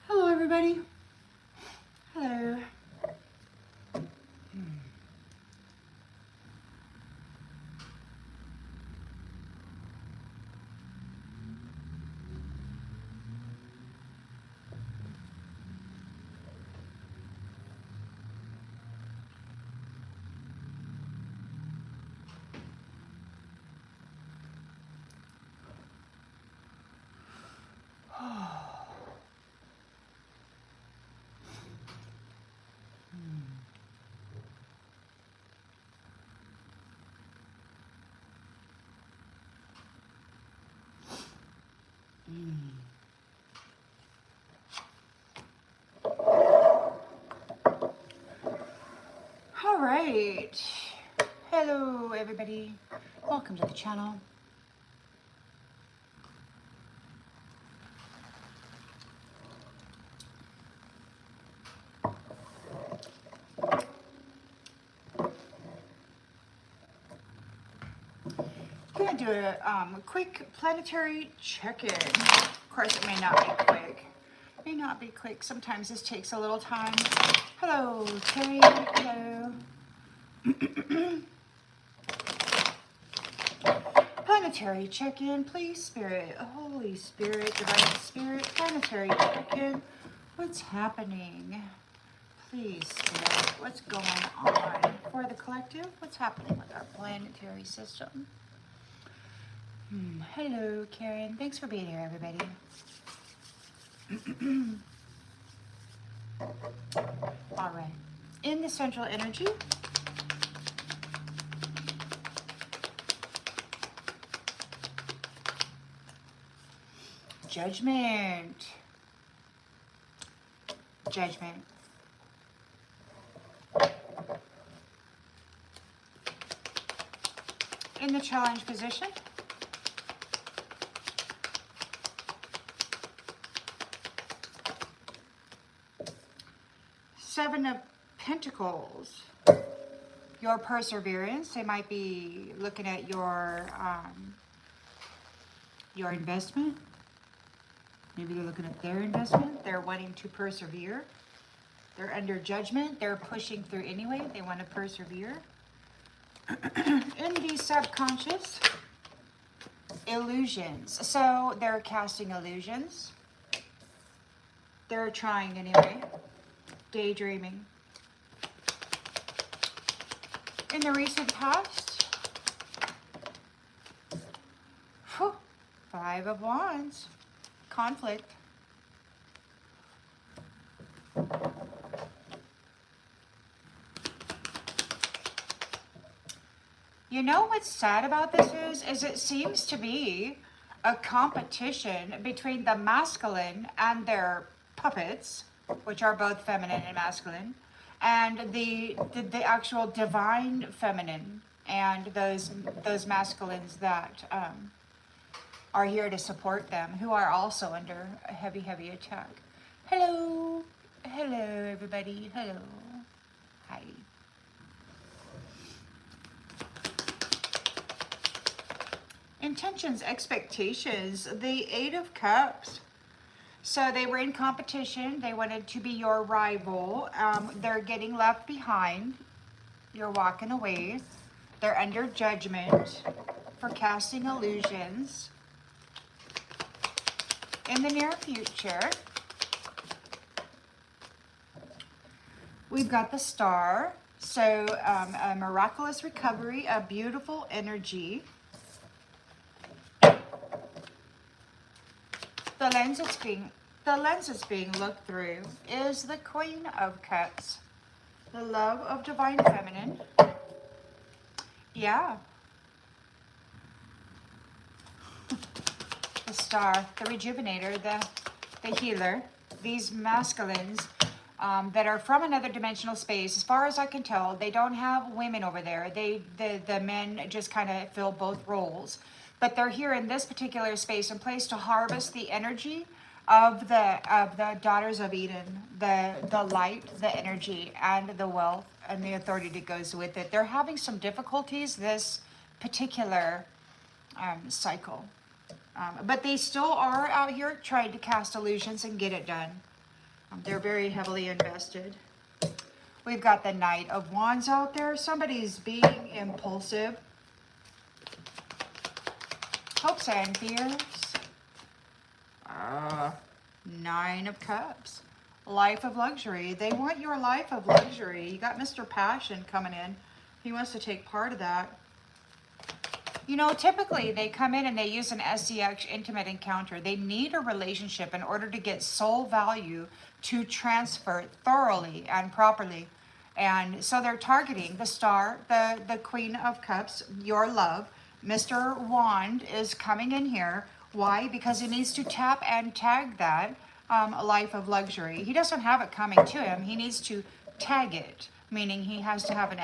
Hello, everybody. Hello. All right. Hello, everybody. Welcome to the channel. I'm going to do a quick planetary check-in. Of course, it may not be quick. May not be quick. Sometimes this takes a little time. Hello, Terry. Hello. Planetary check-in, please, Spirit. Holy Spirit, Divine Spirit, planetary check-in. What's happening? Please, Spirit, what's going on for the collective? What's happening with our planetary system? Hello, Karen. Thanks for being here, everybody. All right. In the central energy, judgment. Judgment. In the challenge position, Seven of Pentacles. Your perseverance. They might be looking at your investment. Maybe they're looking at their investment. They're wanting to persevere. They're under judgment. They're pushing through anyway. They want to persevere. In the subconscious, illusions. So they're casting illusions. They're trying anyway. Daydreaming. In the recent past, Five of Wands. Conflict. You know what's sad about this is it seems to be a competition between the masculine and their puppets, which are both feminine and masculine, and the actual divine feminine and those masculines that are here to support them, who are also under a heavy attack. Hello, everybody. Hello, hi. Intentions, expectations, the Eight of Cups. So they were in competition. They wanted to be your rival. They're getting left behind. You're walking away. They're under judgment for casting illusions. In the near future, we've got the Star. So a miraculous recovery, a beautiful energy. The lens it's being looked through is the Queen of Cups, the love of divine feminine. Yeah. The Star, the rejuvenator, the healer. these masculines that are from another dimensional space. As far as I can tell, they don't have women over there. The men just kind of fill both roles. But they're here in this particular space and place to harvest the energy of the daughters of Eden, the light, the energy, and the wealth and the authority that goes with it. They're having some difficulties this particular cycle. But they still are out here trying to cast illusions and get it done. They're very heavily invested. We've got the Knight of Wands out there. Somebody's being impulsive. Hopes and fears. Nine of Cups. Life of luxury. They want your life of luxury. You got Mr. Passion coming in. He wants to take part of that. You know, typically they come in and they use an SEX intimate encounter. They need a relationship in order to get soul value to transfer thoroughly and properly. And so they're targeting the Star, the Queen of Cups, your love. Mr. Wand is coming in here. Why? Because he needs to tap and tag that life of luxury. He doesn't have it coming to him. He needs to tag it, meaning he has to have an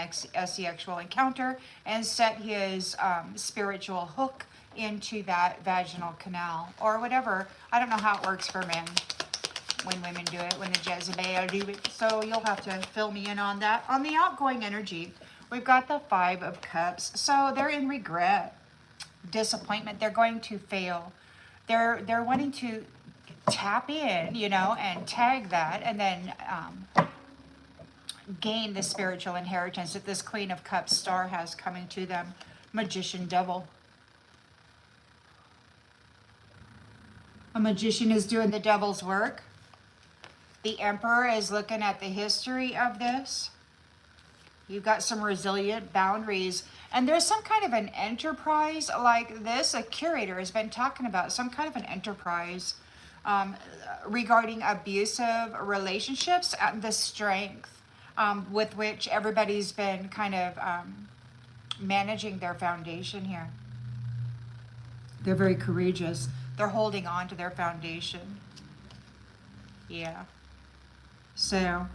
sexual encounter and set his spiritual hook into that vaginal canal or whatever. I don't know how it works for men when women do it, when the Jezebel do it. So you'll have to fill me in on that. On the outgoing energy, we've got the Five of Cups. So they're in regret, disappointment. They're going to fail. They're wanting to tap in, you know, and tag that, and then gain the spiritual inheritance that this Queen of Cups star has coming to them. Magician, Devil. A magician is doing the devil's work. The Emperor is looking at the history of this. You've got some resilient boundaries. And there's some kind of an enterprise like this. A curator has been talking about some kind of an enterprise regarding abusive relationships and the strength with which everybody's been kind of managing their foundation here. They're very courageous. They're holding on to their foundation. Yeah. So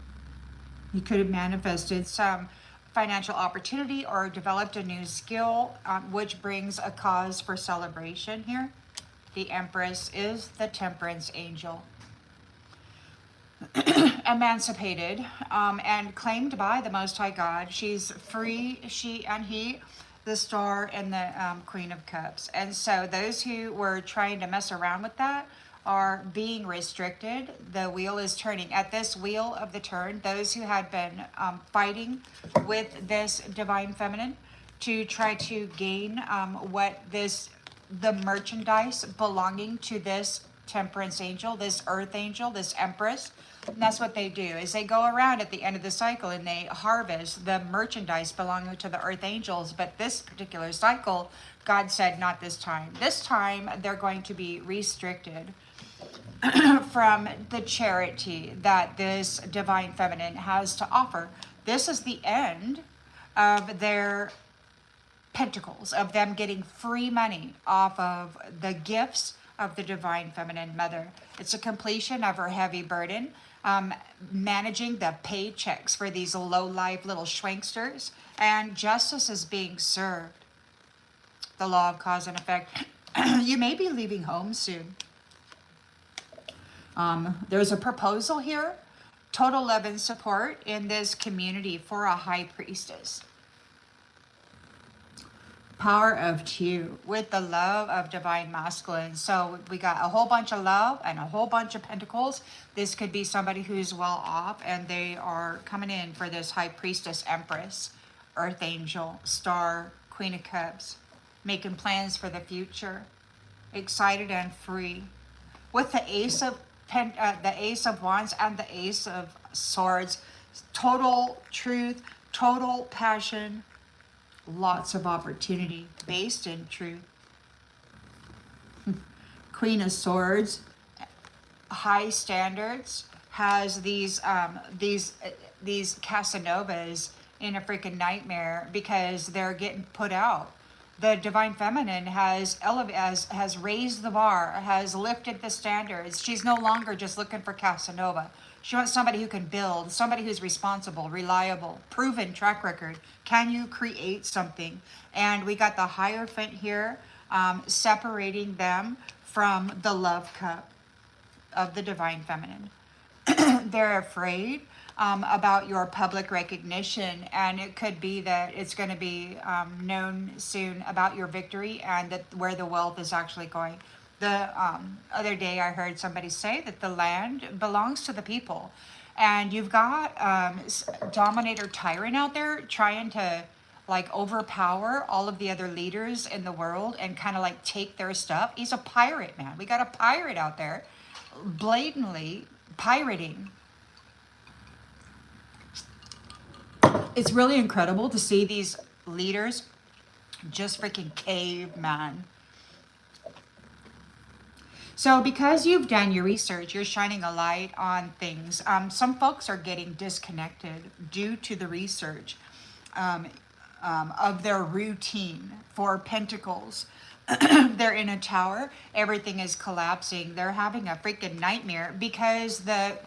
you could have manifested some financial opportunity or developed a new skill, which brings a cause for celebration here. The Empress is the temperance angel. Emancipated and claimed by the Most High God. She's free, she and he, the Star and the Queen of Cups. And so those who were trying to mess around with that are being restricted. The wheel is turning. At this wheel of the turn, those who had been fighting with this divine feminine to try to gain the merchandise belonging to this temperance angel, this earth angel, this empress. And that's what they do, is they go around at the end of the cycle and they harvest the merchandise belonging to the earth angels. But this particular cycle, God said, not this time. This time, they're going to be restricted from the charity that this divine feminine has to offer. This is the end of their pentacles, of them getting free money off of the gifts of the divine feminine mother. It's a completion of her heavy burden, managing the paychecks for these low-life little schwanksters, and justice is being served. The law of cause and effect. You may be leaving home soon. There's a proposal here. Total love and support in this community for a high priestess. Power of two with the love of divine masculine. So we got a whole bunch of love and a whole bunch of pentacles. This could be somebody who's well off and they are coming in for this high priestess, empress, earth angel, star, Queen of Cups, making plans for the future, excited and free. With the Ace of Wands and the Ace of Swords, total truth, total passion, lots of opportunity based in truth. Queen of Swords, high standards, has these Casanovas in a freaking nightmare because they're getting put out. The divine feminine has raised the bar, has lifted the standards. She's no longer just looking for Casanova. She wants somebody who can build, somebody who's responsible, reliable, proven track record. Can you create something? And we got the Hierophant here, separating them from the love cup of the divine feminine. They're afraid about your public recognition, and it could be that it's going to be known soon about your victory and that where the wealth is actually going. The other day I heard somebody say that the land belongs to the people, and you've got dominator tyrant out there trying to like overpower all of the other leaders in the world and kind of like take their stuff. He's a pirate, man. We got a pirate out there blatantly pirating. It's really incredible to see these leaders just freaking cave, man. So because you've done your research, you're shining a light on things. Some folks are getting disconnected due to the research of their routine for Pentacles. They're in a tower. Everything is collapsing. They're having a freaking nightmare because the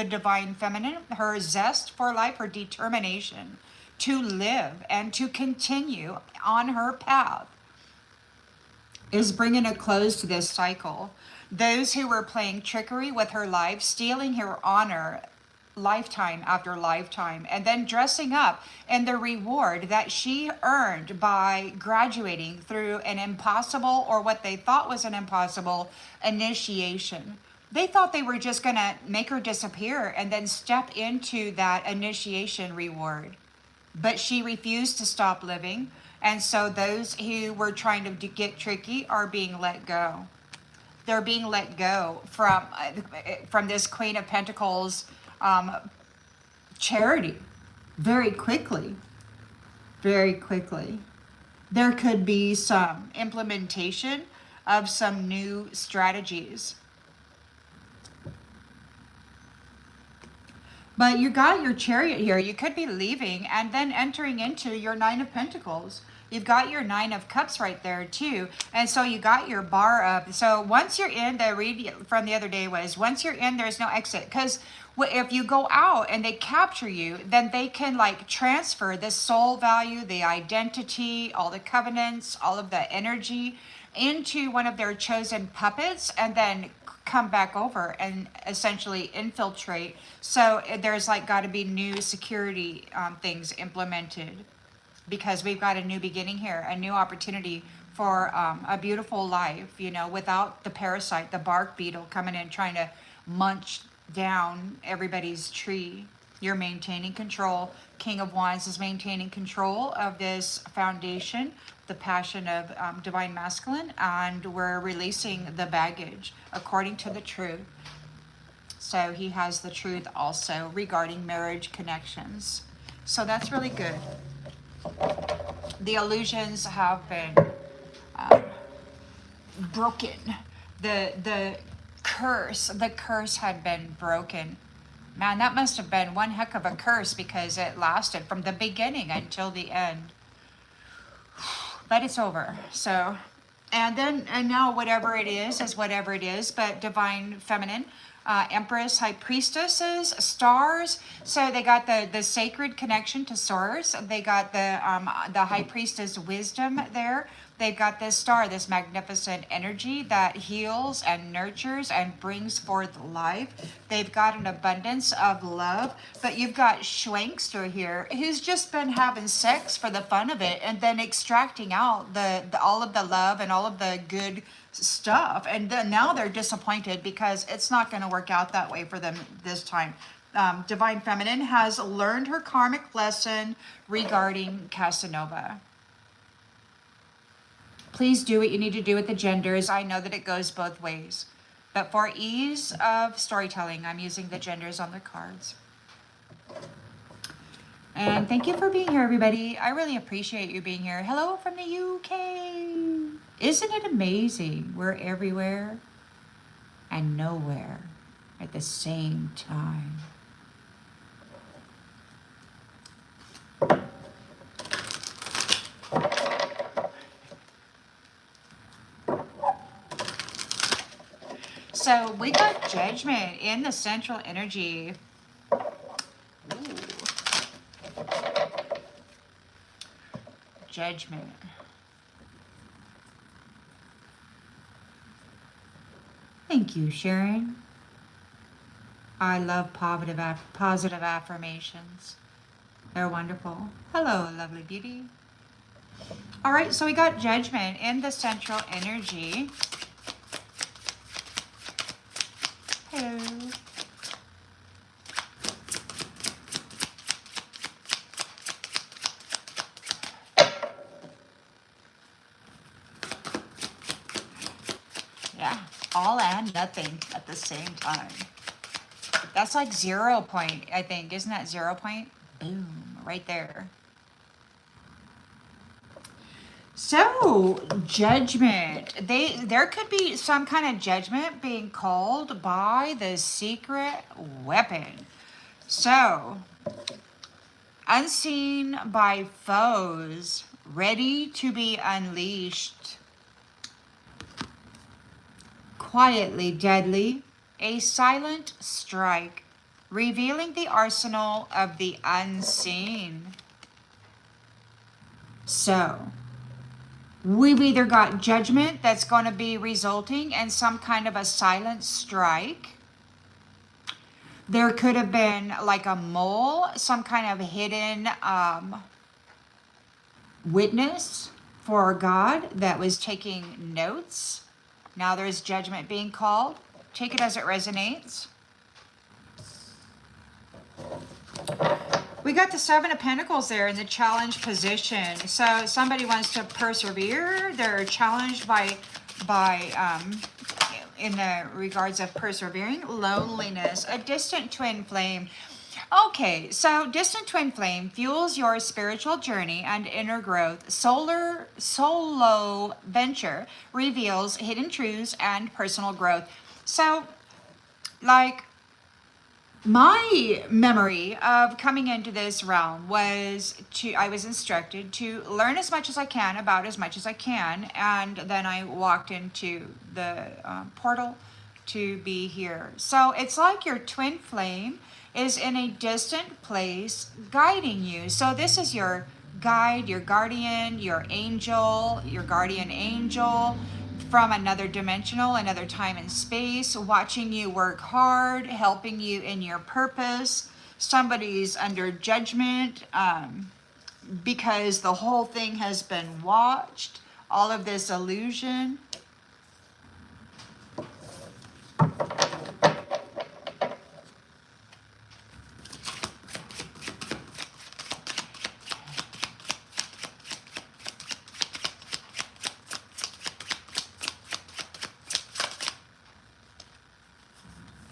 divine feminine, her zest for life, her determination to live and to continue on her path, is bringing a close to this cycle. Those who were playing trickery with her life, stealing her honor lifetime after lifetime, and then dressing up in the reward that she earned by graduating through an impossible, or what they thought was an impossible, initiation. They thought they were just going to make her disappear and then step into that initiation reward. But she refused to stop living. And so those who were trying to get tricky are being let go. They're being let go from this Queen of Pentacles charity very quickly. Very quickly. There could be some implementation of some new strategies. But you got your Chariot here. You could be leaving and then entering into your Nine of Pentacles. You've got your Nine of Cups right there too. And so you got your bar up. So once you're in, the read from the other day was, once you're in, there's no exit. Because if you go out and they capture you, then they can like transfer the soul value, the identity, all the covenants, all of the energy into one of their chosen puppets, and then come back over and essentially infiltrate. So there's like got to be new security things implemented, because we've got a new beginning here, a new opportunity for a beautiful life, you know, without the parasite, the bark beetle coming in trying to munch down everybody's tree. You're maintaining control. King of Wands is maintaining control of this foundation, the passion of divine masculine, and we're releasing the baggage according to the truth. So he has the truth also regarding marriage connections. So that's really good. The illusions have been broken. The curse had been broken. Man, that must have been one heck of a curse, because it lasted from the beginning until the end. But it's over. So, and now whatever it is whatever it is. But divine feminine, Empress, High Priestesses, stars. So they got the sacred connection to source. They got the High Priestess wisdom there. They've got this star, this magnificent energy that heals and nurtures and brings forth life. They've got an abundance of love. But you've got Schwankster here, who's just been having sex for the fun of it and then extracting out all of the love and all of the good stuff. And then now they're disappointed because it's not going to work out that way for them this time. Divine Feminine has learned her karmic lesson regarding Casanova. Please do what you need to do with the genders. I know that it goes both ways. But for ease of storytelling, I'm using the genders on the cards. And thank you for being here, everybody. I really appreciate you being here. Hello from the UK. Isn't it amazing? We're everywhere and nowhere at the same time. so we got judgment in the central energy. Ooh. Judgment. Thank you, Sharon. I love positive affirmations. They're wonderful. Hello, lovely beauty. All right, so we got judgment in the central energy. Hello. Yeah, all and nothing at the same time. That's like 0 point, I think. Isn't that 0 point? Boom, right there. So, judgment. There could be some kind of judgment being called by the secret weapon. So, unseen by foes, ready to be unleashed. Quietly deadly, a silent strike, revealing the arsenal of the unseen. So, we've either got judgment that's going to be resulting in some kind of a silent strike. There could have been like a mole, some kind of hidden witness for God that was taking notes. Now there's judgment being called. Take it as it resonates. We got the Seven of Pentacles there in the challenge position. So somebody wants to persevere. They're challenged by in the regards of persevering. Loneliness, a distant twin flame. Okay, so distant twin flame fuels your spiritual journey and inner growth. Solo venture reveals hidden truths and personal growth. So, like, my memory of coming into this realm was I was instructed to learn as much as I can about as much as I can, and then I walked into the portal to be here. So it's like your twin flame is in a distant place guiding you. So this is your guide, your guardian, your angel, your guardian angel from another another time and space, watching you work hard, helping you in your purpose. Somebody's under judgment because the whole thing has been watched, all of this illusion.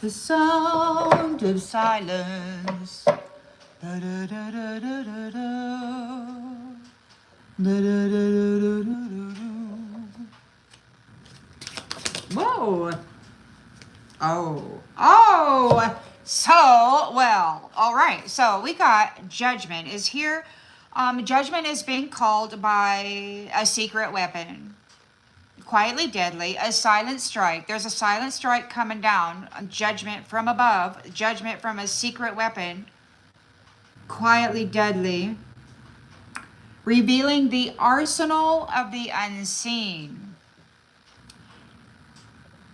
The sound of silence. Da, da, da, da, da, da, da. Da, da, da, da, da, da. Whoa. Oh. So, well, all right. So we got judgment is here. Judgment is being called by a secret weapon. Quietly deadly, a silent strike. There's a silent strike coming down. Judgment from above. Judgment from a secret weapon. Quietly deadly. Revealing the arsenal of the unseen.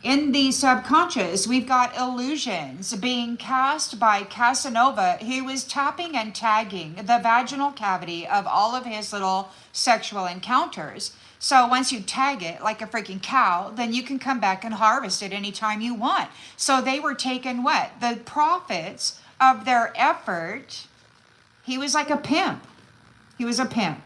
In the subconscious, we've got illusions being cast by Casanova, who was tapping and tagging the vaginal cavity of all of his little sexual encounters. So once you tag it like a freaking cow, then you can come back and harvest it anytime you want. So they were taking what? The profits of their effort. He was like a pimp. He was a pimp,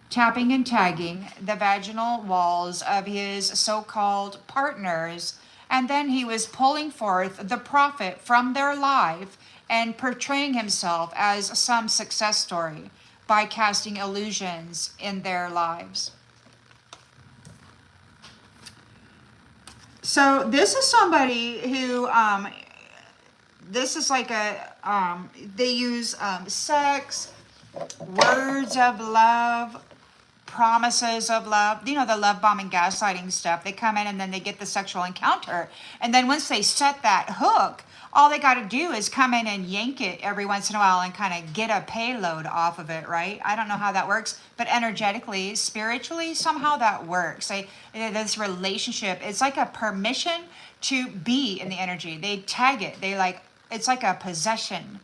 tapping and tagging the vaginal walls of his so-called partners. And then he was pulling forth the profit from their life and portraying himself as some success story by casting illusions in their lives. So this is somebody who, this is like they use sex, words of love, promises of love, you know, the love bombing, gaslighting stuff. They come in and then they get the sexual encounter. And then once they set that hook, all they got to do is come in and yank it every once in a while and kind of get a payload off of it, right? I don't know how that works, but energetically, spiritually, somehow that works. This relationship, it's like a permission to be in the energy. They tag it. They like, it's like a possession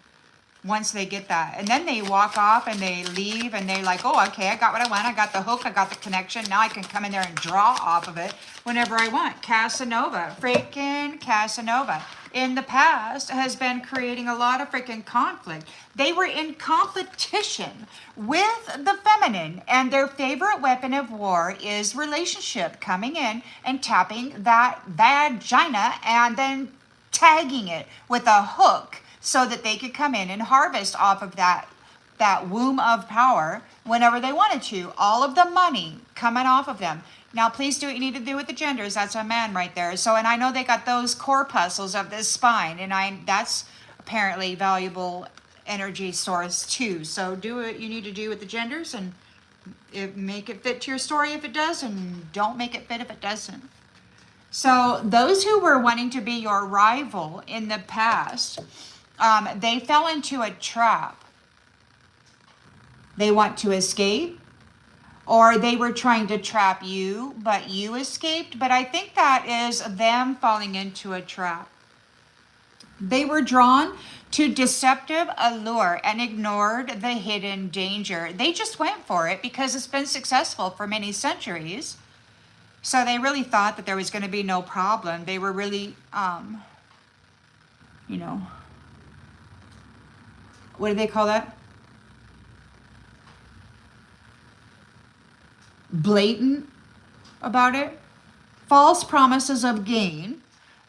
once they get that. And then they walk off and they leave and they're like, oh, okay, I got what I want. I got the hook. I got the connection. Now I can come in there and draw off of it whenever I want. Casanova, freaking Casanova, in the past has been creating a lot of freaking conflict. They were in competition with the feminine, and their favorite weapon of war is relationship, coming in and tapping that vagina and then tagging it with a hook so that they could come in and harvest off of that womb of power whenever they wanted to. All of the money coming off of them. Now, please do what you need to do with the genders. That's a man right there. So, and I know they got those corpuscles of this spine, and that's apparently valuable energy source too. So do what you need to do with the genders, and make it fit to your story if it does, and don't make it fit if it doesn't. So those who were wanting to be your rival in the past, they fell into a trap. They want to escape, or they were trying to trap you, but you escaped. But I think that is them falling into a trap. They were drawn to deceptive allure and ignored the hidden danger. They just went for it because it's been successful for many centuries. So they really thought that there was going to be no problem. They were really, you know, what do they call that? Blatant about it. False promises of gain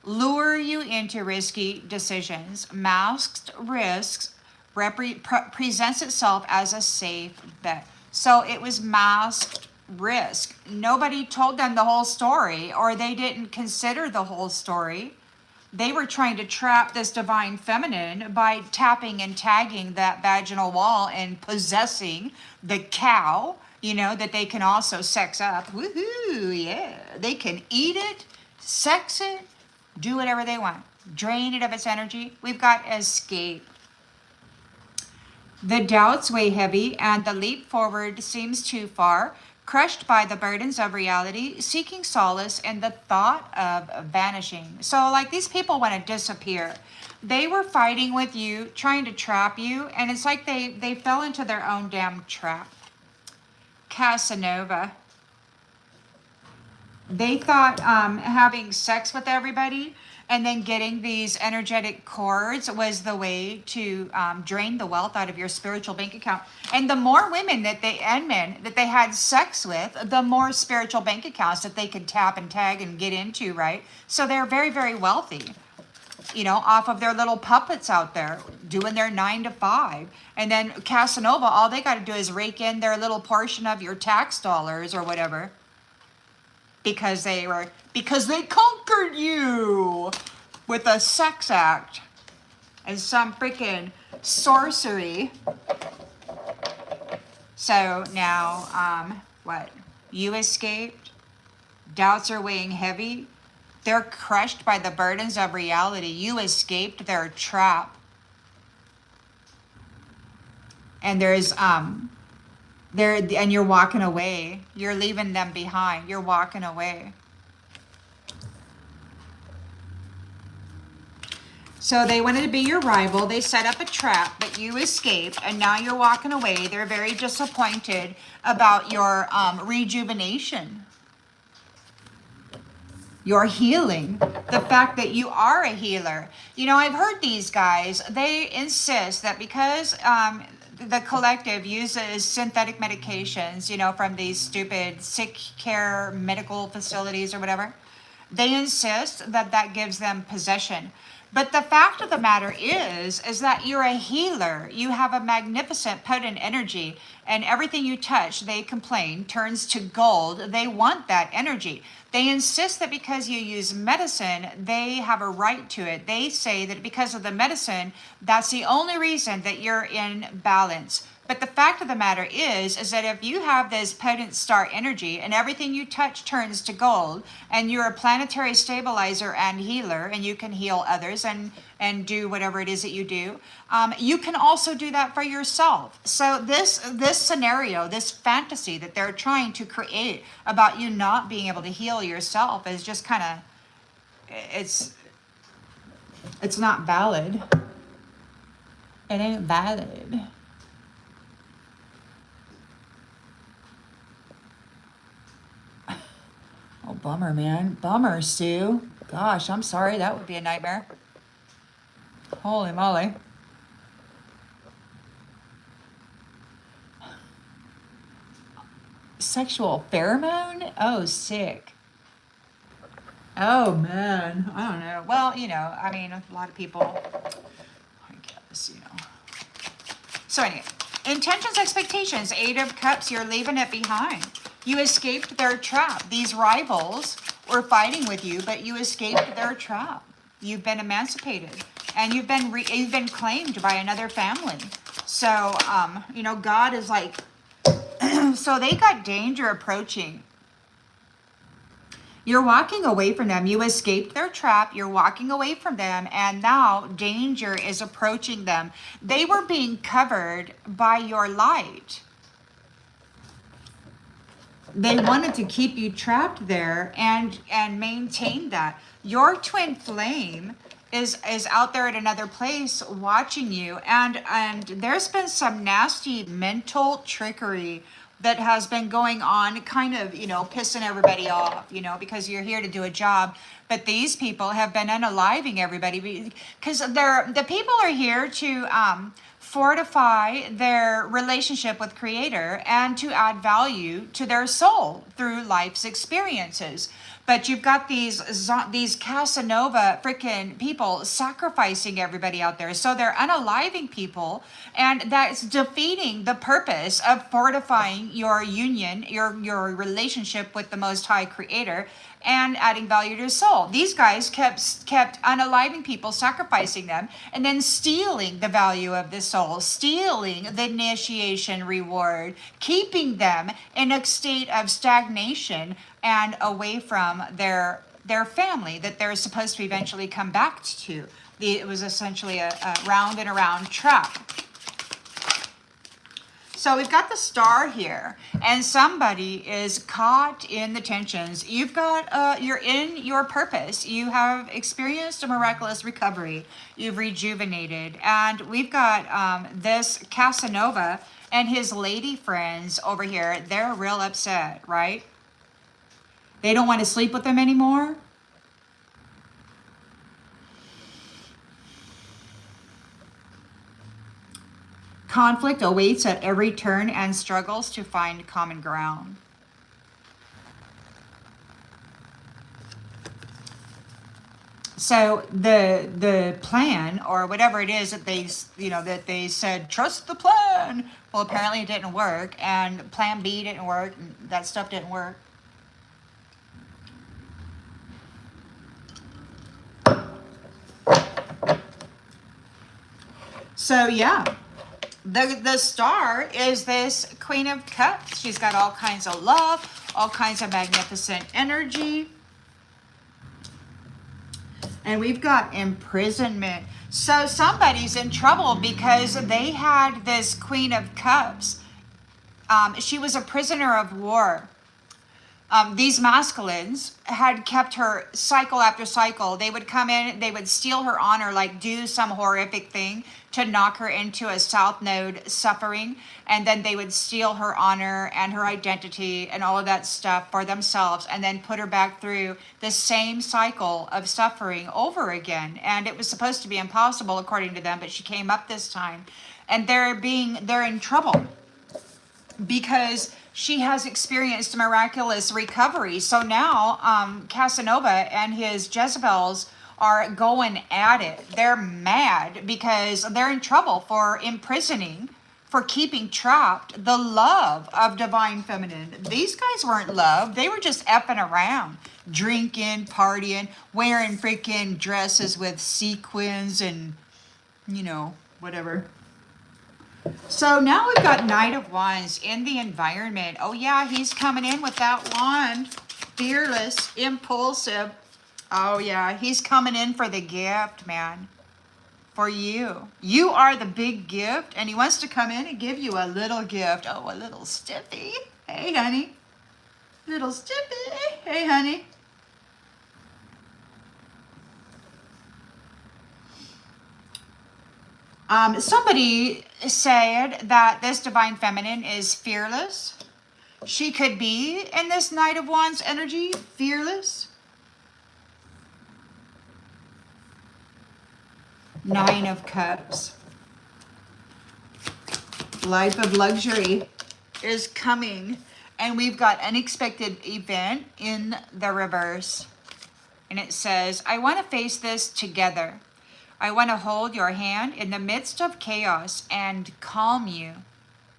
lure you into risky decisions. Masked risks presents itself as a safe bet. So it was masked risk. Nobody told them the whole story, or they didn't consider the whole story. They were trying to trap this divine feminine by tapping and tagging that vaginal wall and possessing the cow, you know, that they can also sex up. Woohoo, yeah. They can eat it, sex it, do whatever they want. Drain it of its energy. We've got escape. The doubts weigh heavy and the leap forward seems too far. Crushed by the burdens of reality, seeking solace in the thought of vanishing. So like these people want to disappear. They were fighting with you, trying to trap you, and it's like they fell into their own damn trap. Casanova. They thought having sex with everybody and then getting these energetic cords was the way to drain the wealth out of your spiritual bank account. And the more women and men that they had sex with, the more spiritual bank accounts that they could tap and tag and get into, right? So they're very, very wealthy, you know, off of their little puppets out there doing their 9 to 5. And then Casanova, all they got to do is rake in their little portion of your tax dollars or whatever. Because they conquered you with a sex act and some freaking sorcery. So now, what? You escaped. Doubts are weighing heavy. They're crushed by the burdens of reality. You escaped their trap. And and you're walking away. You're leaving them behind. You're walking away. So they wanted to be your rival. They set up a trap, but you escaped, and now you're walking away. They're very disappointed about your rejuvenation, your healing, the fact that you are a healer. You know, I've heard these guys, they insist that because the collective uses synthetic medications, you know, from these stupid sick care medical facilities or whatever, they insist that that gives them possession. But the fact of the matter is that you're a healer. You have a magnificent, potent energy, and everything you touch, they complain, turns to gold. They want that energy. They insist that because you use medicine, they have a right to it. They say that because of the medicine, that's the only reason that you're in balance. But the fact of the matter is that if you have this potent star energy and everything you touch turns to gold, and you're a planetary stabilizer and healer, and you can heal others and do whatever it is that you do, you can also do that for yourself. So this scenario, this fantasy that they're trying to create about you not being able to heal yourself is just kind of, it's not valid. It ain't valid. Oh, bummer, man. Bummer, Sue. Gosh, I'm sorry. That would be a nightmare. Holy moly. Sexual pheromone? Oh, sick. Oh, man. I don't know. Well, you know, I mean, a lot of people, I guess, you know. So anyway, intentions, expectations, 8 of Cups, you're leaving it behind. You escaped their trap. These rivals were fighting with you, but you escaped their trap. You've been emancipated, and you've been claimed by another family. So, you know, God is like, so they got danger approaching. You're walking away from them. You escaped their trap. You're walking away from them. And now danger is approaching them. They were being covered by your light. They wanted to keep you trapped there and maintain that. Your twin flame is out there at another place watching you. And there's been some nasty mental trickery that has been going on, kind of, you know, pissing everybody off, you know, because you're here to do a job. But these people have been unaliving everybody because the people are here to fortify their relationship with Creator and to add value to their soul through life's experiences. But you've got these Casanova freaking people sacrificing everybody out there. So they're unaliving people, and that's defeating the purpose of fortifying your union, your relationship with the Most High Creator, and adding value to your soul. These guys kept unaliving people, sacrificing them, and then stealing the value of the soul, stealing the initiation reward, keeping them in a state of stagnation and away from their family that they're supposed to eventually come back to. It was essentially a round and around trap. So we've got the Star here, and somebody is caught in the tensions. You've got, you're in your purpose. You have experienced a miraculous recovery. You've rejuvenated, and we've got this Casanova and his lady friends over here. They're real upset, right? They don't want to sleep with them anymore. Conflict awaits at every turn and struggles to find common ground. So the plan, or whatever it is that they said, trust the plan. Well, apparently it didn't work, and plan B didn't work, and that stuff didn't work. So yeah, the Star is this Queen of Cups. She's got all kinds of love, all kinds of magnificent energy. And we've got imprisonment. So somebody's in trouble because they had this Queen of Cups. She was a prisoner of war. These masculines had kept her cycle after cycle. They would come in, they would steal her honor, like do some horrific thing to knock her into a south node suffering. And then they would steal her honor and her identity and all of that stuff for themselves, and then put her back through the same cycle of suffering over again. And it was supposed to be impossible according to them, but she came up this time. And they're in trouble because she has experienced a miraculous recovery. So now Casanova and his Jezebels are going at it. They're mad because they're in trouble for imprisoning, for keeping trapped the love of divine feminine. These guys weren't love. They were just effing around, drinking, partying, wearing freaking dresses with sequins and, you know, whatever. So now we've got Knight of Wands in the environment. Oh yeah, he's coming in with that wand. Fearless, impulsive. Oh yeah, he's coming in for the gift, man. For you. You are the big gift, and he wants to come in and give you a little gift. Oh, a little stiffy. Hey, honey. Little stiffy. Hey, honey. Somebody said that this divine feminine is fearless. She could be in this Knight of Wands energy, fearless. Nine of Cups. Life of luxury is coming. And we've got unexpected event in the reverse. And it says, I want to face this together. I want to hold your hand in the midst of chaos and calm you.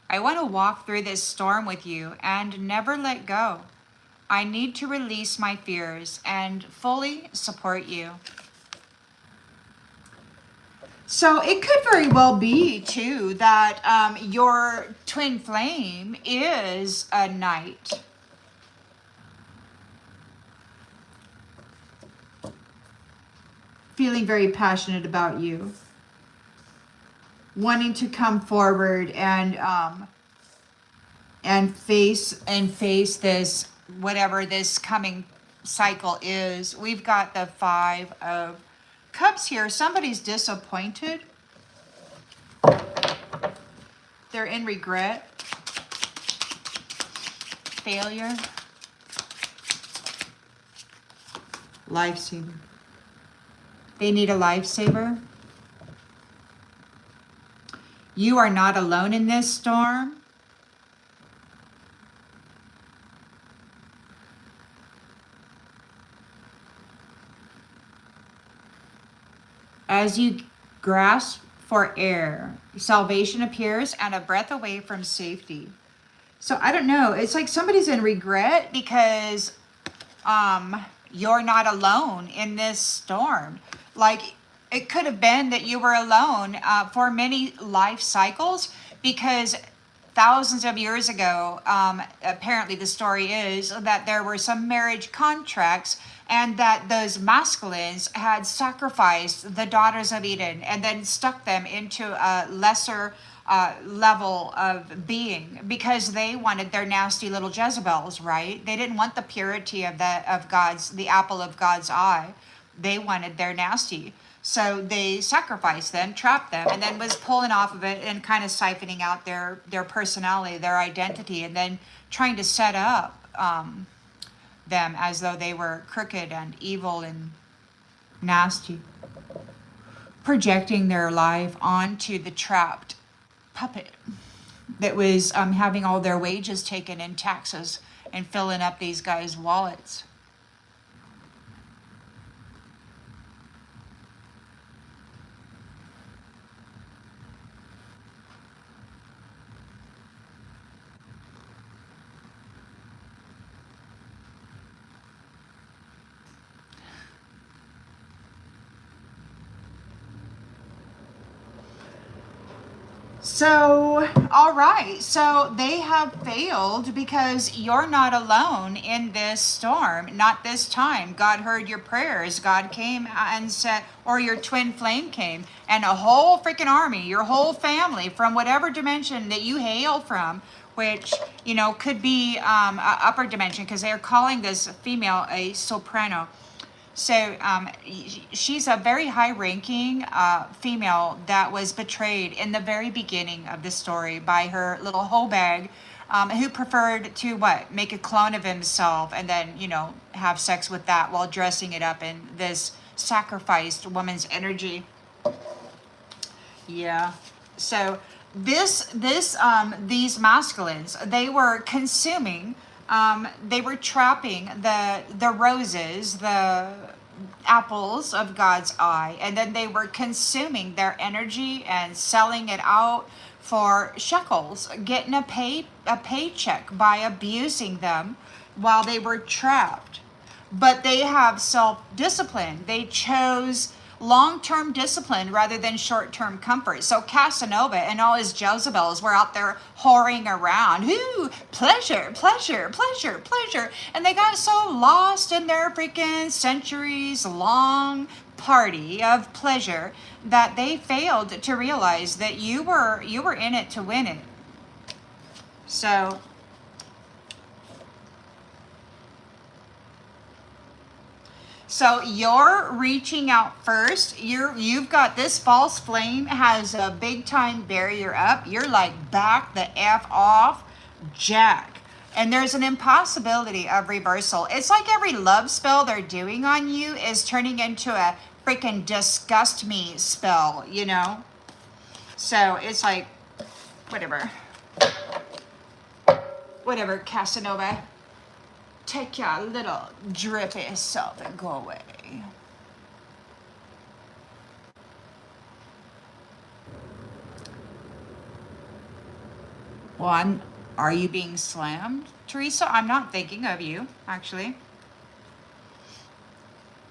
I want to walk through this storm with you and never let go. I need to release my fears and fully support you. So it could very well be too that your twin flame is a knight. Feeling very passionate about you. Wanting to come forward and face this, whatever this coming cycle is. We've got the Five of Cups here. Somebody's disappointed. They're in regret. Failure. Lifesaver. They need a lifesaver. You are not alone in this storm. As you grasp for air, salvation appears and a breath away from safety. So I don't know. It's like somebody's in regret because you're not alone in this storm. Like it could have been that you were alone for many life cycles because thousands of years ago, apparently the story is that there were some marriage contracts and that those masculines had sacrificed the daughters of Eden and then stuck them into a lesser level of being because they wanted their nasty little Jezebels, right? They didn't want the purity of the apple of God's eye. They wanted their nasty. So they sacrificed them, trapped them, and then was pulling off of it and kind of siphoning out their personality, their identity, and then trying to set up them as though they were crooked and evil and nasty. Projecting their life onto the trapped puppet that was having all their wages taken in taxes and filling up these guys' wallets. So, all right. So they have failed because you're not alone in this storm. Not this time. God heard your prayers. God came and said, or your twin flame came, and a whole freaking army, your whole family from whatever dimension that you hail from, which, you know, could be a upper dimension because they're calling this female a soprano. So she's a very high-ranking female that was betrayed in the very beginning of the story by her little hoe bag, who preferred to make a clone of himself and then, you know, have sex with that while dressing it up in this sacrificed woman's energy. Yeah. So these masculines, they were consuming. They were trapping the roses, the apples of God's eye, and then they were consuming their energy and selling it out for shekels, getting a paycheck by abusing them while they were trapped. But they have self-discipline. They chose long-term discipline rather than short-term comfort. So Casanova and all his Jezebels were out there whoring around. Ooh, pleasure, pleasure, pleasure, pleasure. And they got so lost in their freaking centuries-long party of pleasure that they failed to realize that you were in it to win it. So you're reaching out first. You've got this false flame has a big time barrier up. You're like, back the F off, Jack. And there's an impossibility of reversal. It's like every love spell they're doing on you is turning into a freaking disgust me spell, you know? So it's like, whatever. Whatever, Casanova. Take your little drippy self and go away. One, are you being slammed, Teresa? I'm not thinking of you, actually.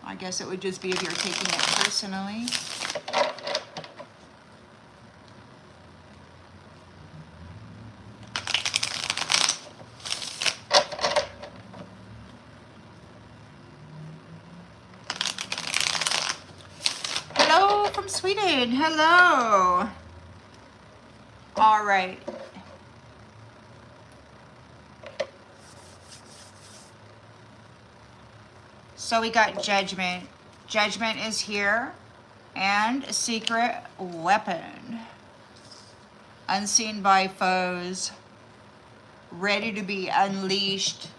I guess it would just be if you're taking it personally. Sweden, hello. All right. So we got judgment. Judgment is here. And secret weapon. Unseen by foes. Ready to be unleashed.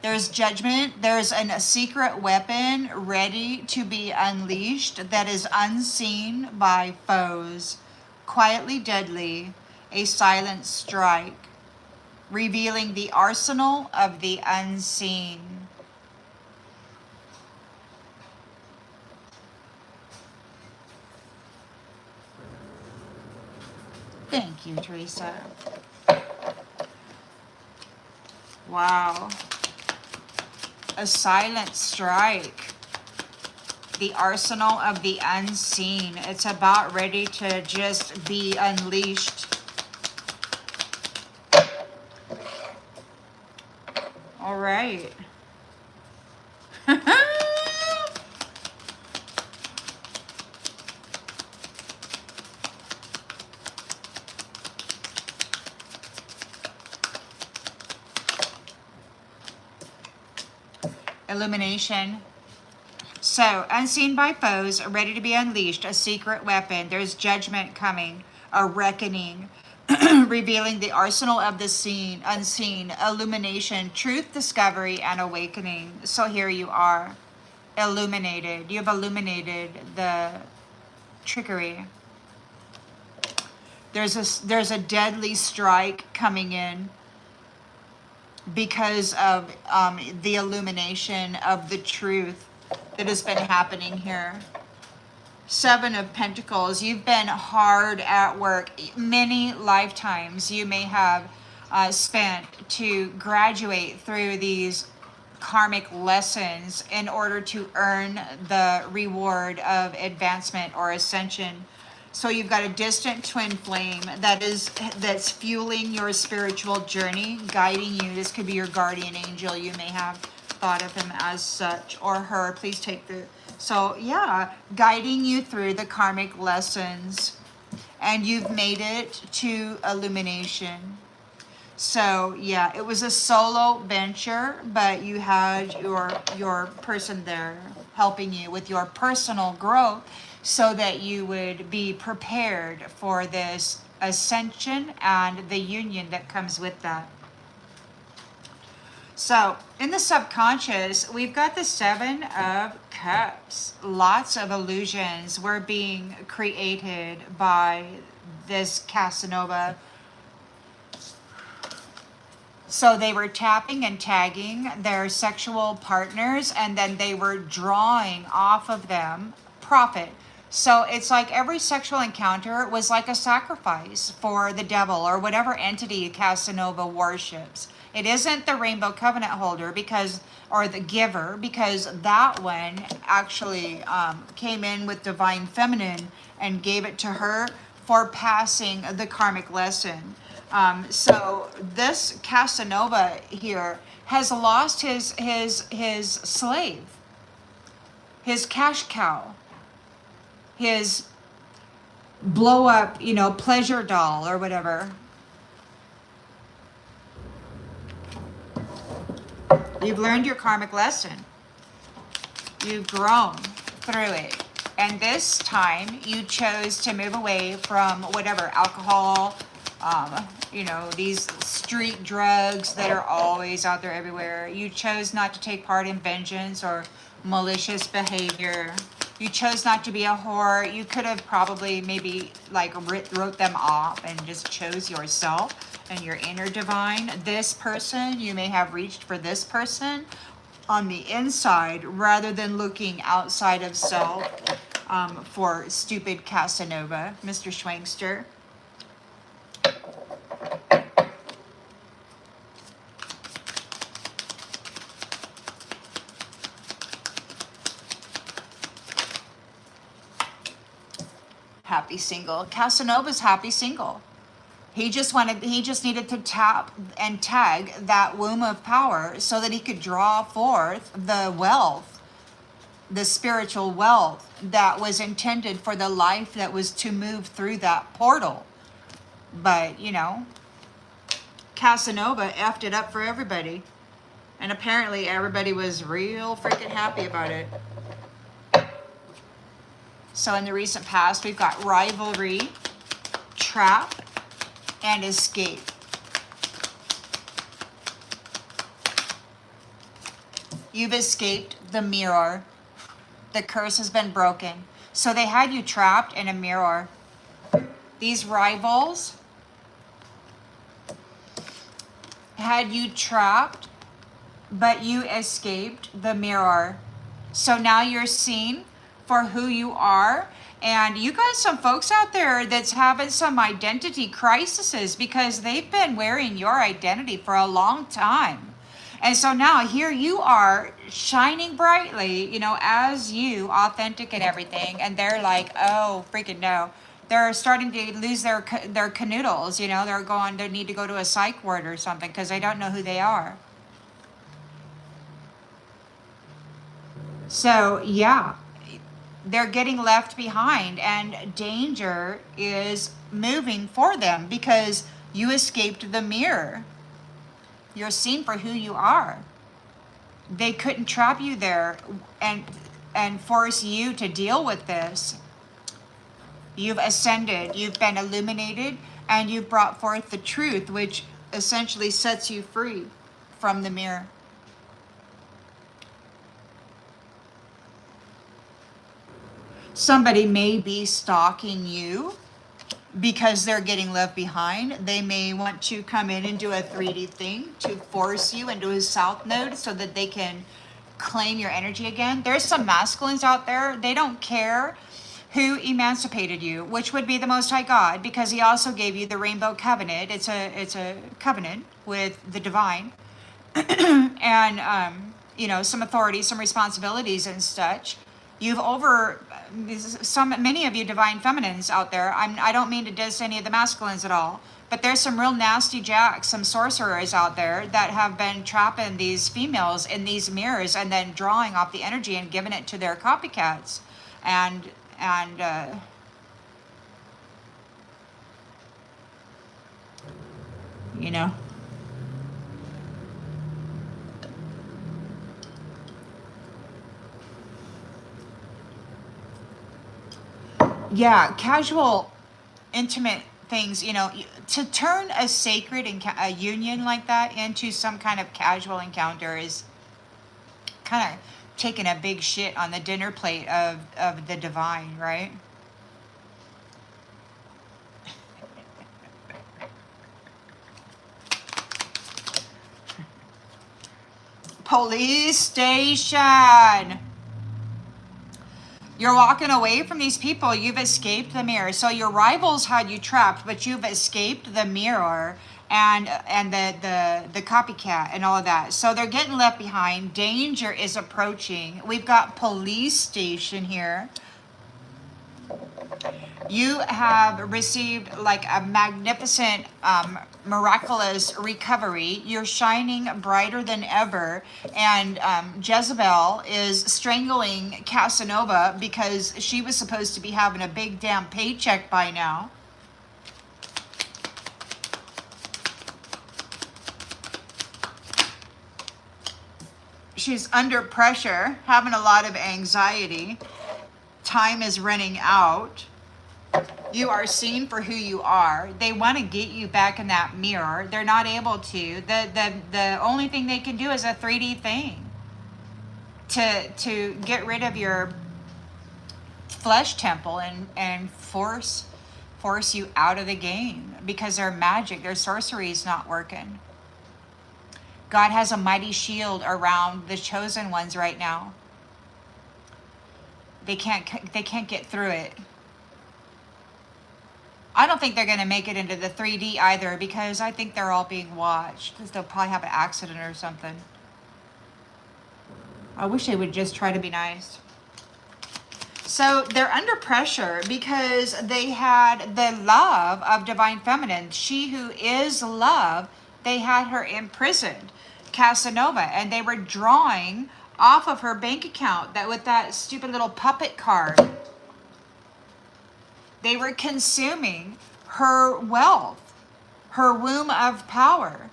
There's judgment. There's a secret weapon ready to be unleashed that is unseen by foes. Quietly deadly, a silent strike, revealing the arsenal of the unseen. Thank you, Teresa. Wow. A silent strike. The arsenal of the unseen. It's about ready to just be unleashed. All right. Illumination. So, unseen by foes, ready to be unleashed, a secret weapon. There's judgment coming, a reckoning, revealing the arsenal of the unseen, illumination, truth, discovery, and awakening. So here you are, illuminated. You've illuminated the trickery. There's a deadly strike coming in because of the illumination of the truth that has been happening here. Seven of Pentacles. You've been hard at work. Many lifetimes you may have spent to graduate through these karmic lessons in order to earn the reward of advancement or ascension. So you've got a distant twin flame that's fueling your spiritual journey, guiding you. This could be your guardian angel. You may have thought of him as such, or her. Please take the... So yeah, guiding you through the karmic lessons. And you've made it to illumination. So yeah, it was a solo venture, but you had your person there helping you with your personal growth, so that you would be prepared for this ascension and the union that comes with that. So in the subconscious, we've got the Seven of Cups. Lots of illusions were being created by this Casanova. So they were tapping and tagging their sexual partners, and then they were drawing off of them profit. So it's like every sexual encounter was like a sacrifice for the devil or whatever entity Casanova worships. It isn't the Rainbow Covenant holder because, or the giver, because that one actually came in with Divine Feminine and gave it to her for passing the karmic lesson. So this Casanova here has lost his slave, his cash cow, his blow up, pleasure doll or whatever. You've learned your karmic lesson. You've grown through it. And this time you chose to move away from whatever, alcohol, these street drugs that are always out there everywhere. You chose not to take part in vengeance or malicious behavior. You chose not to be a whore. You could have probably maybe wrote them off and just chose yourself and your inner divine. This person, you may have reached for this person on the inside rather than looking outside of self for stupid Casanova, Mr. Schwankster. Happy single. Casanova's happy single. He just needed to tap and tag that womb of power so that he could draw forth the wealth, the spiritual wealth that was intended for the life that was to move through that portal. But, Casanova effed it up for everybody. And apparently everybody was real freaking happy about it. So in the recent past, we've got rivalry, trap, and escape. You've escaped the mirror. The curse has been broken. So they had you trapped in a mirror. These rivals had you trapped, but you escaped the mirror. So now you're seen for who you are. And you got some folks out there that's having some identity crises because they've been wearing your identity for a long time. And so now here you are shining brightly, as you, authentic and everything. And they're like, oh, freaking no. They're starting to lose their canoodles, they need to go to a psych ward or something because they don't know who they are. So, yeah. They're getting left behind and danger is moving for them because you escaped the mirror. You're seen for who you are. They couldn't trap you there and force you to deal with this. You've ascended, you've been illuminated, and you've brought forth the truth, which essentially sets you free from the mirror. Somebody may be stalking you because they're getting left behind. They may want to come in and do a 3D thing to force you into a south node so that they can claim your energy again. There's some masculines out there. They don't care who emancipated you, which would be the Most High God, because he also gave you the Rainbow Covenant. It's a covenant with the divine and, some authority, some responsibilities and such. You've many of you divine feminines out there. I don't mean to diss any of the masculines at all, but there's some real nasty jacks, some sorcerers out there that have been trapping these females in these mirrors and then drawing off the energy and giving it to their copycats. And yeah, casual, intimate things, to turn a sacred a union like that into some kind of casual encounter is kind of taking a big shit on the dinner plate of the divine, right? Police station. You're walking away from these people. You've escaped the mirror. So your rivals had you trapped, but you've escaped the mirror and the copycat and all of that. So they're getting left behind. Danger is approaching. We've got police station here. You have received like a magnificent, miraculous recovery. You're shining brighter than ever. And Jezebel is strangling Casanova because she was supposed to be having a big damn paycheck by now. She's under pressure, having a lot of anxiety. Time is running out. You are seen for who you are. They want to get you back in that mirror. They're not able to. The only thing they can do is a 3D thing to get rid of your flesh temple and force you out of the game, because their magic, their sorcery is not working. God has a mighty shield around the chosen ones right now. They can't get through it. I don't think they're going to make it into the 3D either, because I think they're all being watched. They'll probably have an accident or something. I wish they would just try to be nice. So they're under pressure because they had the love of Divine Feminine. She who is love, they had her imprisoned, Casanova, and they were drawing off of her bank account that with that stupid little puppet card. They were consuming her wealth, her womb of power,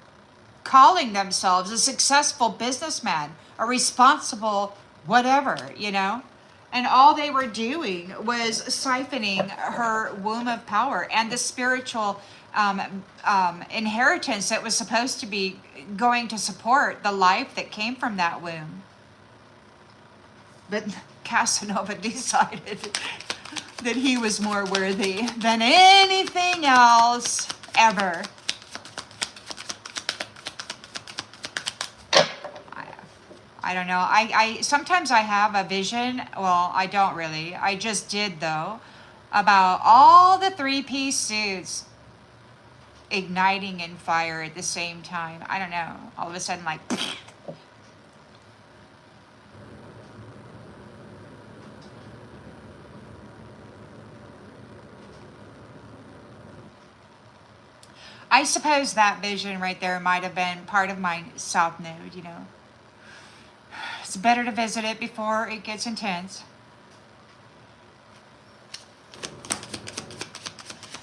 calling themselves a successful businessman, a responsible whatever, you know? And all they were doing was siphoning her womb of power and the spiritual inheritance that was supposed to be going to support the life that came from that womb. But Casanova decided that he was more worthy than anything else ever. I don't know. I sometimes I have a vision. Well, I don't really. I just did though, about all the three-piece suits igniting in fire at the same time. I don't know. All of a sudden, like. I suppose that vision right there might have been part of my South Node, you know. It's better to visit it before it gets intense.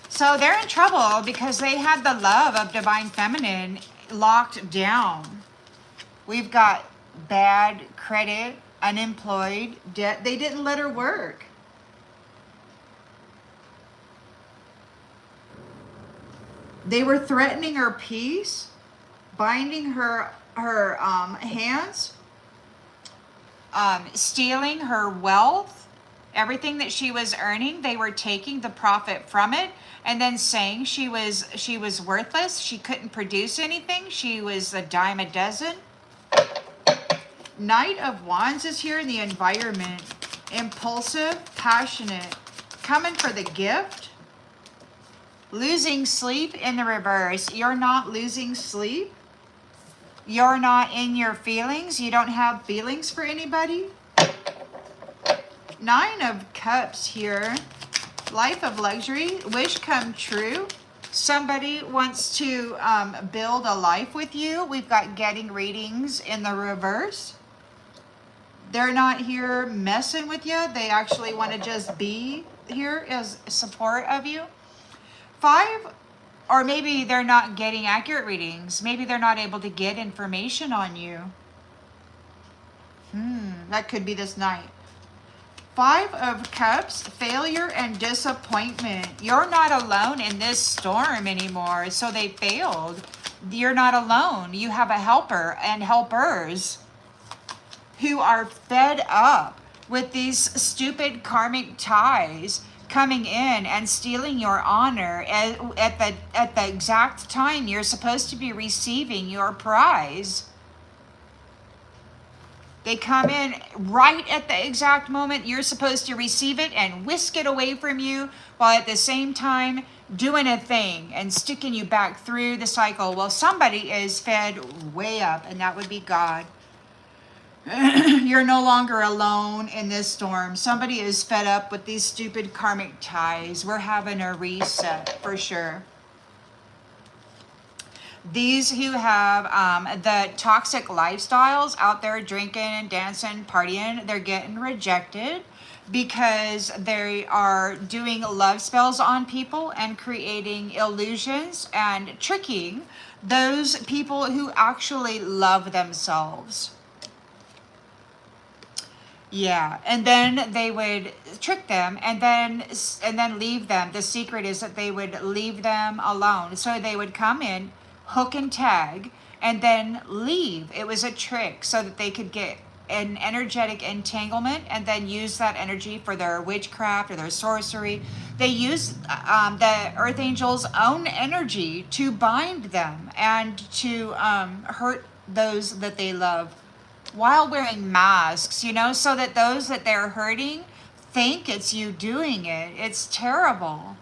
So they're in trouble because they had the love of Divine Feminine locked down. We've got bad credit, unemployed, debt. They didn't let her work. They were threatening her peace, binding her hands, stealing her wealth, everything that she was earning. They were taking the profit from it and then saying she was worthless. She couldn't produce anything. She was a dime a dozen. Knight of Wands is here in the environment. Impulsive, passionate, coming for the gift. Losing sleep in the reverse. You're not losing sleep. You're not in your feelings. You don't have feelings for anybody. Nine of Cups here. Life of luxury. Wish come true. Somebody wants to build a life with you. We've got getting readings in the reverse. They're not here messing with you. They actually want to just be here as support of you. Five, or maybe they're not getting accurate readings. Maybe they're not able to get information on you. That could be this night. Five of Cups, failure and disappointment. You're not alone in this storm anymore. So they failed. You're not alone. You have a helper and helpers who are fed up with these stupid karmic ties coming in and stealing your honor at the exact time you're supposed to be receiving your prize. They come in right at the exact moment you're supposed to receive it and whisk it away from you, while at the same time doing a thing and sticking you back through the cycle. Well, somebody is fed way up, and that would be God. You're no longer alone in this storm. Somebody is fed up with these stupid karmic ties. We're having a reset for sure. These who have the toxic lifestyles out there drinking and dancing, partying, they're getting rejected because they are doing love spells on people and creating illusions and tricking those people who actually love themselves. Yeah, and then they would trick them and then leave them. The secret is that they would leave them alone. So they would come in, hook and tag, and then leave. It was a trick so that they could get an energetic entanglement and then use that energy for their witchcraft or their sorcery. They use the Earth Angel's own energy to bind them and to hurt those that they love while wearing masks, you know, so that those that they're hurting think it's you doing it. It's terrible.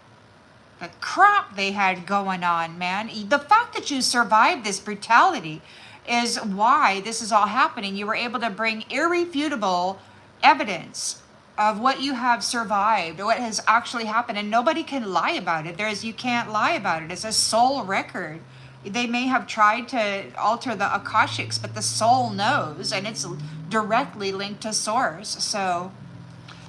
The crap they had going on, man. The fact that you survived this brutality is why this is all happening. You were able to bring irrefutable evidence of what you have survived, what has actually happened, and nobody can lie about it. You can't lie about it. It's a soul record. They may have tried to alter the Akashics, but the soul knows, and it's directly linked to source. So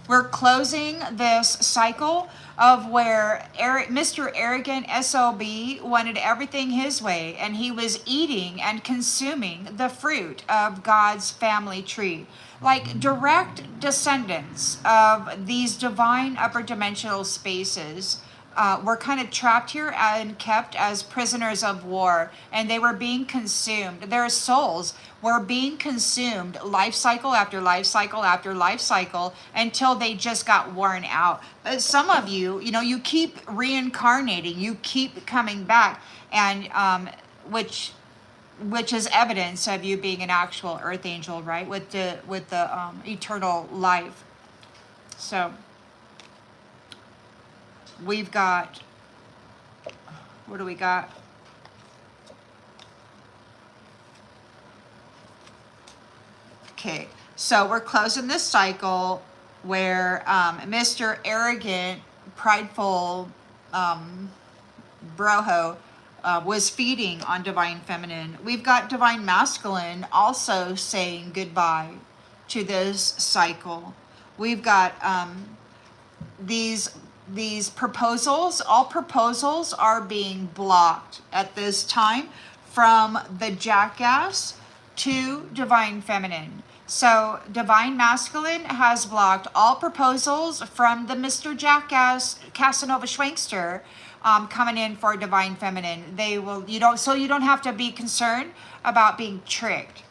we're closing this cycle of where Mr. Arrogant SOB wanted everything his way, and he was eating and consuming the fruit of God's family tree. Like direct descendants of these divine upper dimensional spaces were kind of trapped here and kept as prisoners of war, and they were being consumed. Their souls were being consumed life cycle after life cycle after life cycle until they just got worn out. But some of you, you know, you keep reincarnating, you keep coming back, and which is evidence of you being an actual Earth Angel, right? With the eternal life. So we've got, what do we got? Okay, so we're closing this cycle where Mr. Arrogant, prideful Broho was feeding on Divine Feminine. We've got Divine Masculine also saying goodbye to this cycle. We've got these proposals. All proposals are being blocked at this time from the Jackass to Divine Feminine. So Divine Masculine has blocked all proposals from the Mr. Jackass Casanova Schwankster coming in for Divine Feminine. You don't have to be concerned about being tricked.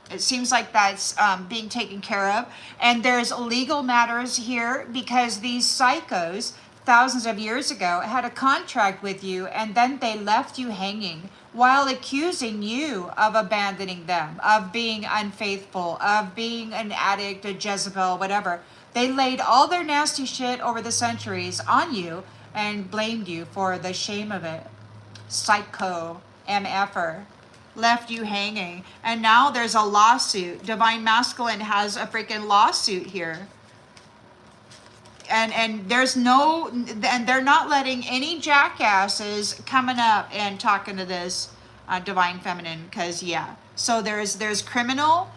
It seems like that's being taken care of. And there's legal matters here because these psychos thousands of years ago had a contract with you, and then they left you hanging while accusing you of abandoning them, of being unfaithful, of being an addict, a Jezebel, whatever. They laid all their nasty shit over the centuries on you and blamed you for the shame of it. Psycho MFer. Left you hanging. And now there's a lawsuit. Divine Masculine has a freaking lawsuit here. And there's no, and they're not letting any jackasses coming up and talking to this Divine Feminine, because yeah. So there's criminal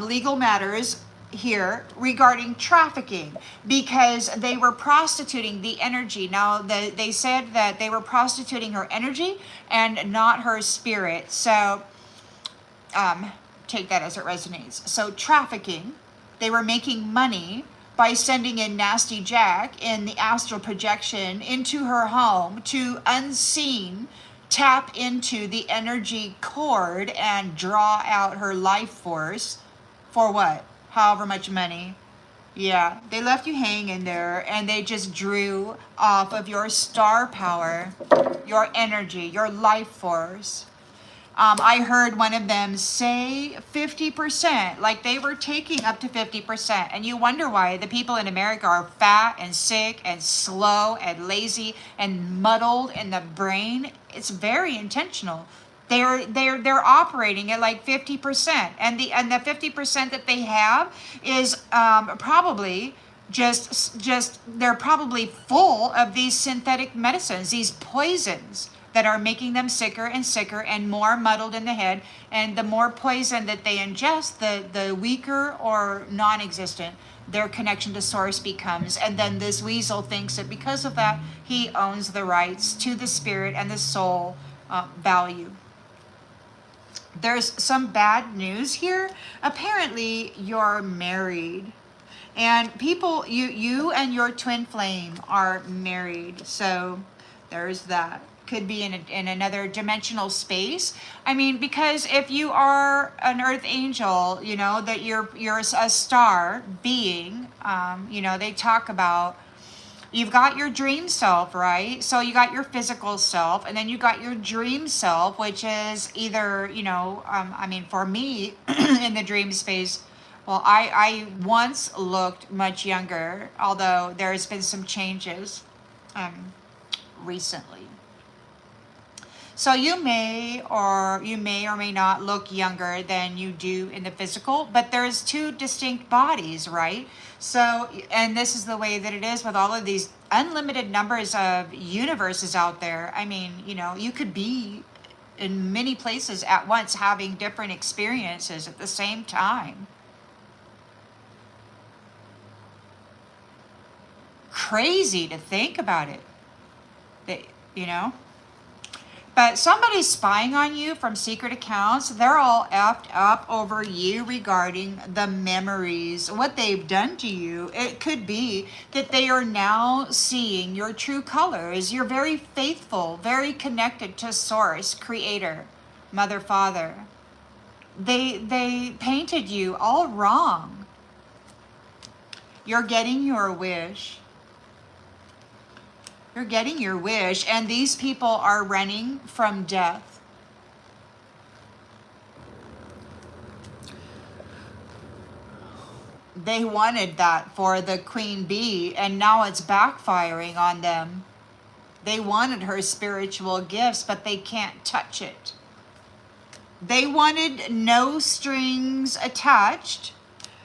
legal matters here regarding trafficking because they were prostituting the energy. Now they said that they were prostituting her energy and not her spirit. So take that as it resonates. So trafficking, they were making money by sending in Nasty Jack in the astral projection into her home to unseen tap into the energy cord and draw out her life force for what? However much money. Yeah, they left you hanging there and they just drew off of your star power, your energy, your life force. I heard one of them say 50%, like they were taking up to 50%. And you wonder why the people in America are fat and sick and slow and lazy and muddled in the brain. It's very intentional. They're operating at like 50%, and the 50% that they have is probably just they're probably full of these synthetic medicines, these poisons that are making them sicker and sicker and more muddled in the head. And the more poison that they ingest, the weaker or non-existent their connection to source becomes. And then this weasel thinks that because of that, he owns the rights to the spirit and the soul value. There's some bad news here. Apparently, you're married. And people, you and your twin flame are married. So there's that. Could be in another dimensional space. I mean, because if you are an earth angel, you know, that you're a star being, you know, they talk about, you've got your dream self, right? So you got your physical self, and then you got your dream self, which is either, you know, I mean, for me, in the dream space, well, I once looked much younger, although there's been some changes recently. So you may or may not look younger than you do in the physical, but there's two distinct bodies, right? So, and this is the way that it is with all of these unlimited numbers of universes out there. I mean, you know, you could be in many places at once having different experiences at the same time. Crazy to think about it, you know? But somebody's spying on you from secret accounts. They're all effed up over you regarding the memories, what they've done to you. It could be that they are now seeing your true colors. You're very faithful, very connected to Source, Creator, Mother, Father. They painted you all wrong. You're getting your wish. You're getting your wish, and these people are running from death. They wanted that for the queen bee, and now it's backfiring on them. They wanted her spiritual gifts, but they can't touch it. They wanted no strings attached,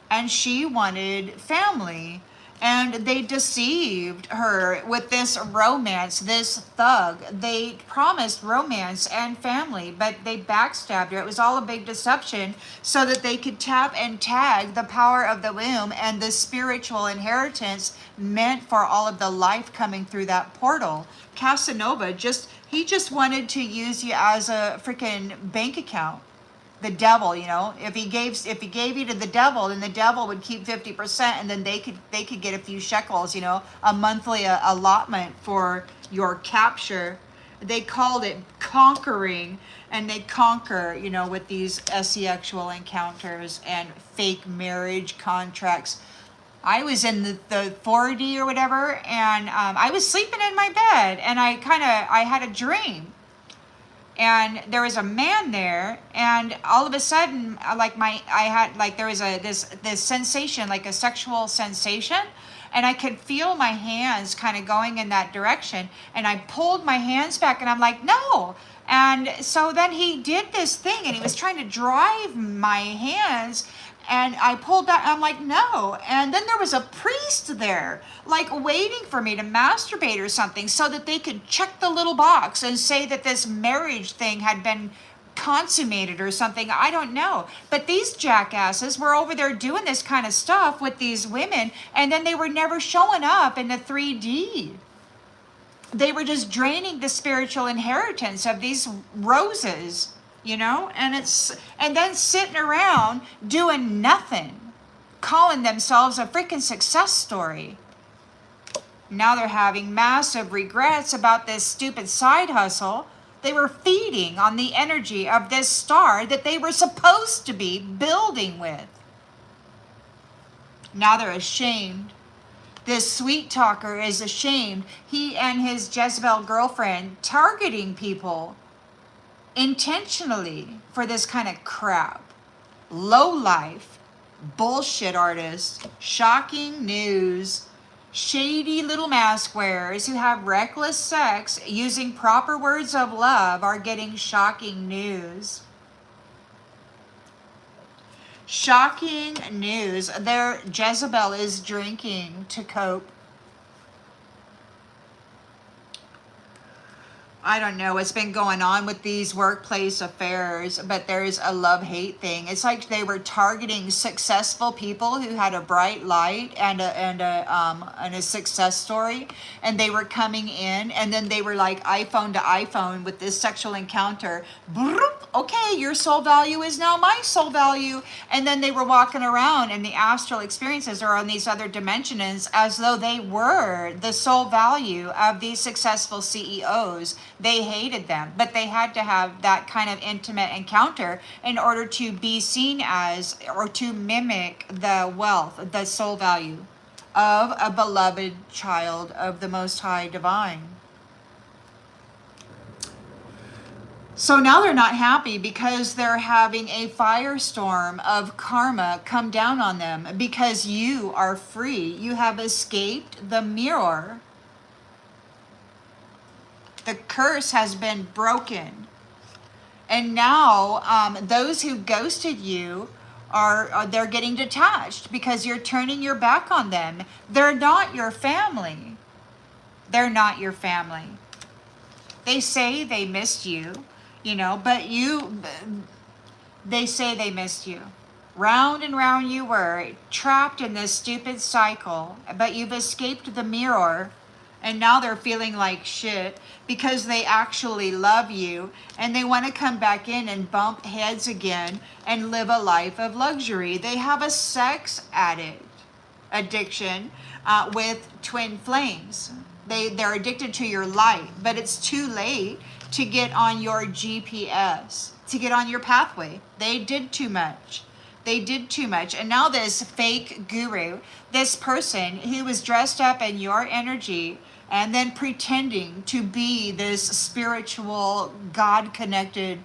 and she wanted family. And they deceived her with this romance, this thug. They promised romance and family, but they backstabbed her. It was all a big deception so that they could tap and tag the power of the womb and the spiritual inheritance meant for all of the life coming through that portal. Casanova he just wanted to use you as a freaking bank account. The devil, you know, if he gave you to the devil, then the devil would keep 50%, and then they could get a few shekels, you know, a monthly allotment for your capture. They called it conquering, and they conquer, you know, with these sexual encounters and fake marriage contracts. I was in the 4D or whatever, and I was sleeping in my bed, and I had a dream. And there was a man there, and all of a sudden, there was this sensation, like a sexual sensation, and I could feel my hands kind of going in that direction, and I pulled my hands back, and I'm like, no. And so then he did this thing, and he was trying to drive my hands, and I pulled back. I'm like, no. And then there was a priest there, like waiting for me to masturbate or something so that they could check the little box and say that this marriage thing had been consummated or something. I don't know. But these jackasses were over there doing this kind of stuff with these women, and then they were never showing up in the 3D. They were just draining the spiritual inheritance of these roses. You know, and then sitting around doing nothing, calling themselves a freaking success story. Now they're having massive regrets about this stupid side hustle. They were feeding on the energy of this star that they were supposed to be building with. Now they're ashamed. This sweet talker is ashamed. He and his Jezebel girlfriend targeting people intentionally for this kind of crap. Low life, bullshit artists, shocking news, shady little mask wearers who have reckless sex using proper words of love are getting shocking news. Shocking news. Their Jezebel is drinking to cope. I don't know what's been going on with these workplace affairs, but there's a love-hate thing. It's like they were targeting successful people who had a bright light and a success story, and they were coming in, and then they were like iPhone to iPhone with this sexual encounter. Okay, your soul value is now my soul value, and then they were walking around in the astral experiences or on these other dimensions as though they were the soul value of these successful CEOs. They hated them, but they had to have that kind of intimate encounter in order to be seen as, or to mimic the wealth, the soul value of a beloved child of the Most High Divine. So now they're not happy because they're having a firestorm of karma come down on them because you are free. You have escaped the mirror. The curse has been broken. And now those who ghosted you they're getting detached because you're turning your back on them. They're not your family. They're not your family. They say they missed you, but they say they missed you. Round and round you were, trapped in this stupid cycle, but you've escaped the mirror. And now they're feeling like shit because they actually love you and they want to come back in and bump heads again and live a life of luxury. They have a sex addiction with twin flames. They're addicted to your light, but it's too late to get on your GPS, to get on your pathway. They did too much. They did too much. And now this fake guru, this person who was dressed up in your energy and then pretending to be this spiritual, God-connected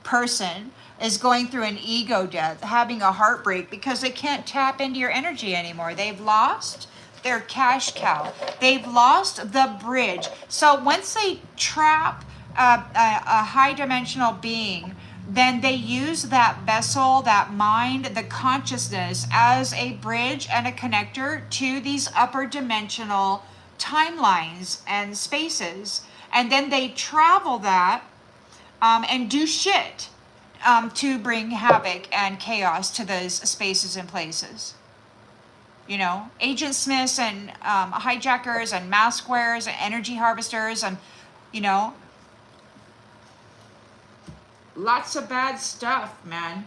person, is going through an ego death, having a heartbreak because they can't tap into your energy anymore. They've lost their cash cow. They've lost the bridge. So once they trap a high-dimensional being, then they use that vessel, that mind, the consciousness as a bridge and a connector to these upper dimensional timelines and spaces. And then they travel that and do shit to bring havoc and chaos to those spaces and places. Agent Smiths and hijackers and mask wearers and energy harvesters and, lots of bad stuff, man.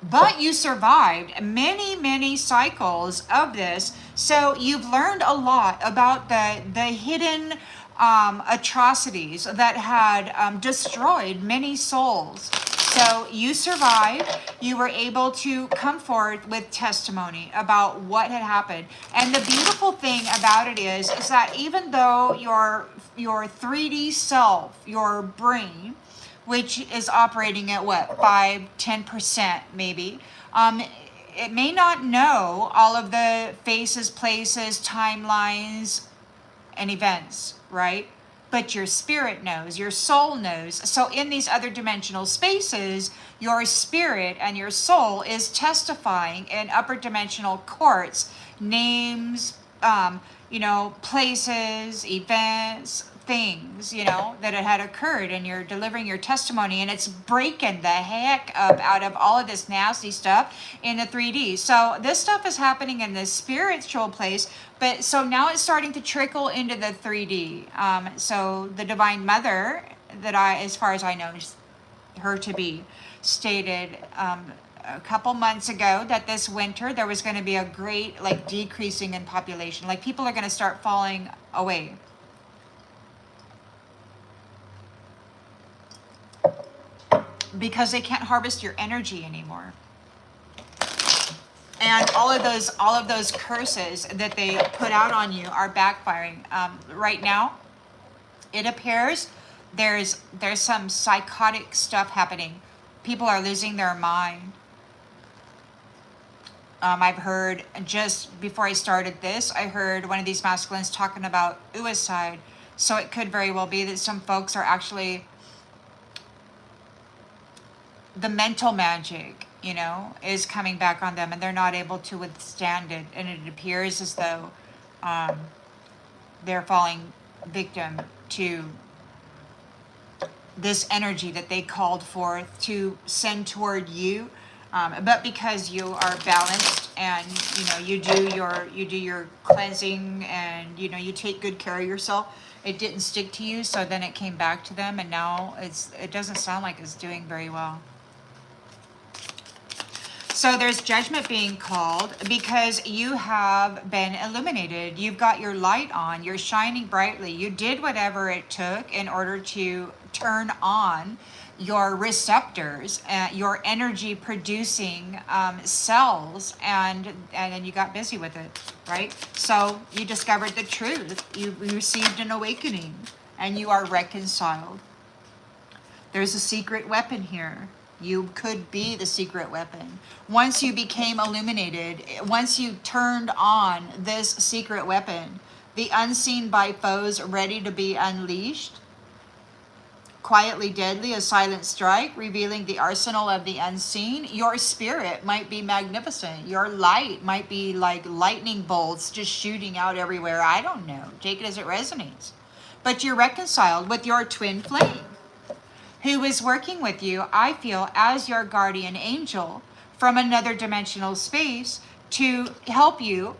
But you survived many, many cycles of this. So you've learned a lot about the hidden atrocities that had destroyed many souls. So you survived. You were able to come forth with testimony about what had happened. And the beautiful thing about it is that even though your 3D self, your brain, which is operating at 5-10% maybe, it may not know all of the faces, places, timelines, and events, right? But your spirit knows, your soul knows. So in these other dimensional spaces, your spirit and your soul is testifying in upper dimensional courts, names, places, events, things, that had occurred, and you're delivering your testimony, and it's breaking the heck up out of all of this nasty stuff in the 3D. So this stuff is happening in the spiritual place, but so now it's starting to trickle into the 3D. So the Divine Mother, that as far as I know, her to be, stated a couple months ago that this winter there was going to be a great decreasing in population. People are going to start falling away. Because they can't harvest your energy anymore. And all of those curses that they put out on you are backfiring. Right now, it appears there's some psychotic stuff happening. People are losing their mind. I've heard, just before I started this, I heard one of these masculines talking about suicide. So it could very well be that some folks are actually, the mental magic, you know, is coming back on them and they're not able to withstand it. And it appears as though they're falling victim to this energy that they called forth to send toward you. But because you are balanced and, you know, you do your cleansing and, you know, you take good care of yourself, it didn't stick to you. So then it came back to them, and now it doesn't sound like it's doing very well. So there's judgment being called because you have been illuminated. You've got your light on. You're shining brightly. You did whatever it took in order to turn on your receptors, your energy producing cells, and then you got busy with it, right? So you discovered the truth. You received an awakening and you are reconciled. There's a secret weapon here. You could be the secret weapon. Once you became illuminated, once you turned on this secret weapon, the unseen by foes ready to be unleashed, quietly deadly, a silent strike, revealing the arsenal of the unseen. Your spirit might be magnificent. Your light might be like lightning bolts just shooting out everywhere. I don't know. Take it as it resonates. But you're reconciled with your twin flame, who is working with you, I feel, as your guardian angel from another dimensional space to help you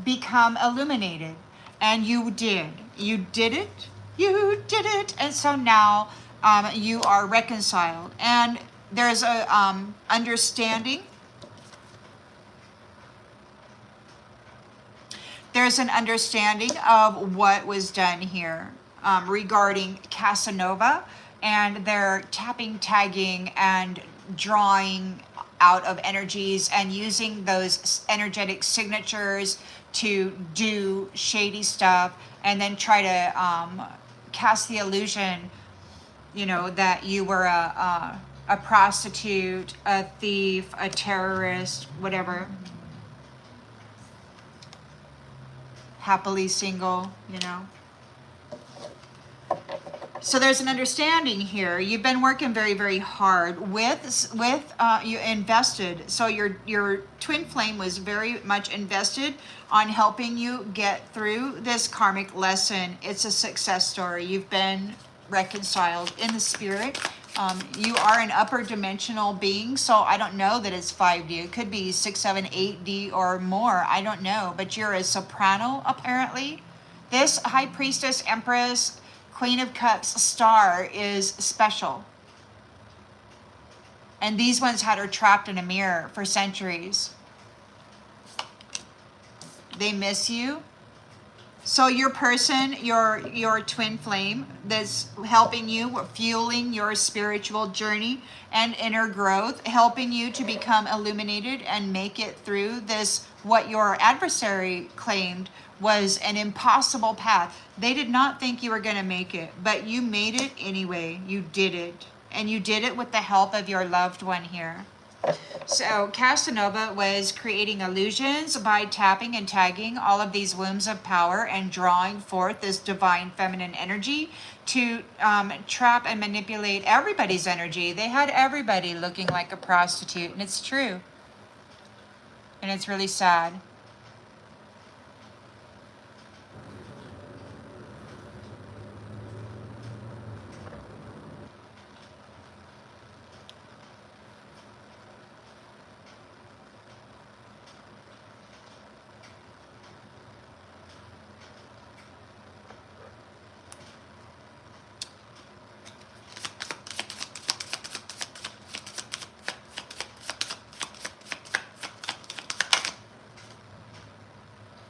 become illuminated. And you did. You did it. You did it. And so now you are reconciled. And there's a understanding. There's an understanding of what was done here regarding Casanova and their tapping, tagging, and drawing out of energies and using those energetic signatures to do shady stuff and then try to cast the illusion, you know, that you were a prostitute, a thief, a terrorist, whatever. Happily single, you know. So there's an understanding here. You've been working very, very hard with you invested. So your twin flame was very much invested on helping you get through this karmic lesson. It's a success story. You've been reconciled in the spirit. You are an upper dimensional being, so I don't know that it's 5D. It could be 6, 7, 8D or more. I don't know, but you're a soprano apparently. This High Priestess, Empress, Queen of Cups star is special. And these ones had her trapped in a mirror for centuries. They miss you. So your person, your twin flame that's helping you, fueling your spiritual journey and inner growth, helping you to become illuminated and make it through this, what your adversary claimed was an impossible path. They did not think you were going to make it, but you made it anyway. You did it. And you did it with the help of your loved one here. So Casanova was creating illusions by tapping and tagging all of these wombs of power and drawing forth this divine feminine energy to trap and manipulate everybody's energy. They had everybody looking like a prostitute, and it's true. And it's really sad.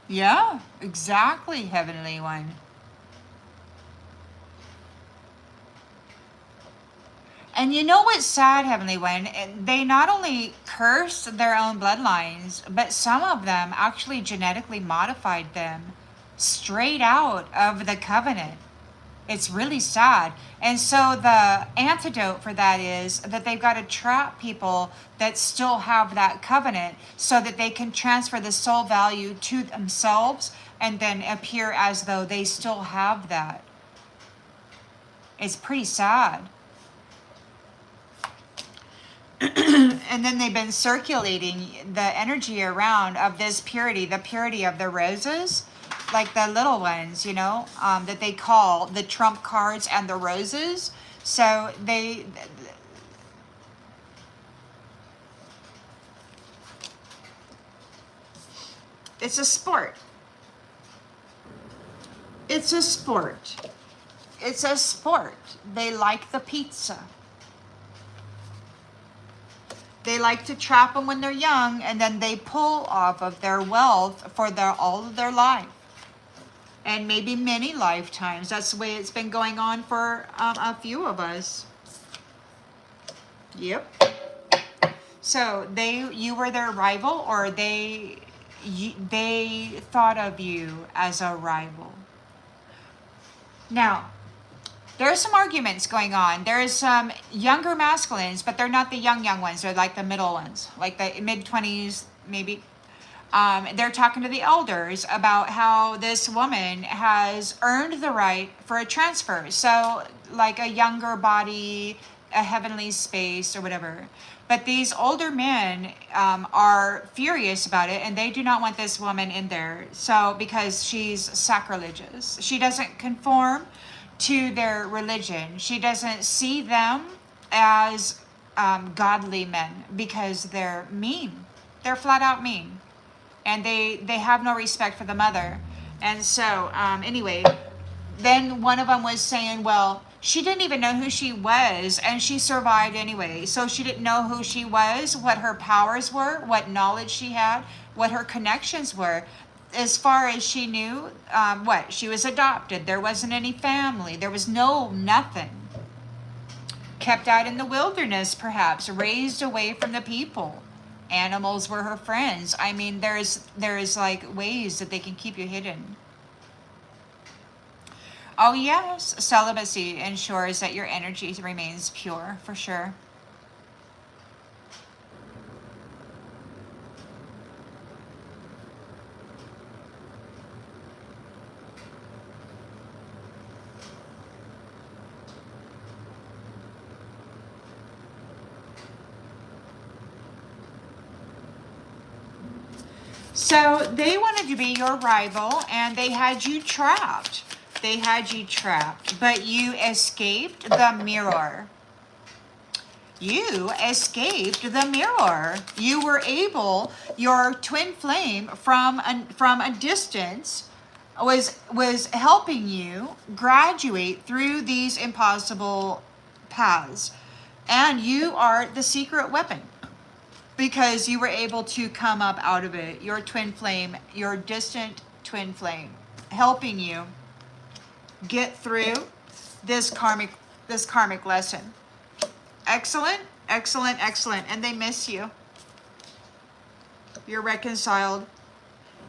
Yeah, exactly, Heavenly One. And you know what's sad, Heavenly One? They not only curse their own bloodlines, but some of them actually genetically modified them straight out of the covenant. It's really sad. And so the antidote for that is that they've got to trap people that still have that covenant so that they can transfer the soul value to themselves and then appear as though they still have that. It's pretty sad. And then they've been circulating the energy around of this purity, the purity of the roses, like the little ones, you know, that they call the trump cards and the roses. So it's a sport. It's a sport. It's a sport. They like the pizza. They like to trap them when they're young, and then they pull off of their wealth for all of their life. And maybe many lifetimes. That's the way it's been going on for a few of us. Yep. So you were their rival, or they thought of you as a rival. Now, there are some arguments going on. There's some younger masculines, but they're not the young ones. They're like the middle ones, like the mid-20s, maybe. They're talking to the elders about how this woman has earned the right for a transfer. So like a younger body, a heavenly space or whatever. But these older men are furious about it, and they do not want this woman in there. So because she's sacrilegious. She doesn't conform to their religion. She doesn't see them as godly men because they're mean. They're flat out mean. And they have no respect for the mother. And so anyway, then one of them was saying, well, she didn't even know who she was, and she survived anyway. So she didn't know who she was, what her powers were, what knowledge she had, what her connections were. As far as she knew, she was adopted. There wasn't any family. There was nothing. Kept out in the wilderness, perhaps, raised away from the people. Animals were her friends. I mean, there's like ways that they can keep you hidden. Oh yes, celibacy ensures that your energy remains pure, for sure. So they wanted to be your rival, and they had you trapped. They had you trapped, but you escaped the mirror. You escaped the mirror. You were able, your twin flame from a distance was helping you graduate through these impossible paths. And you are the secret weapon, because you were able to come up out of it. Your twin flame, your distant twin flame, helping you get through this karmic lesson. Excellent, excellent, excellent. And they miss you. You're reconciled.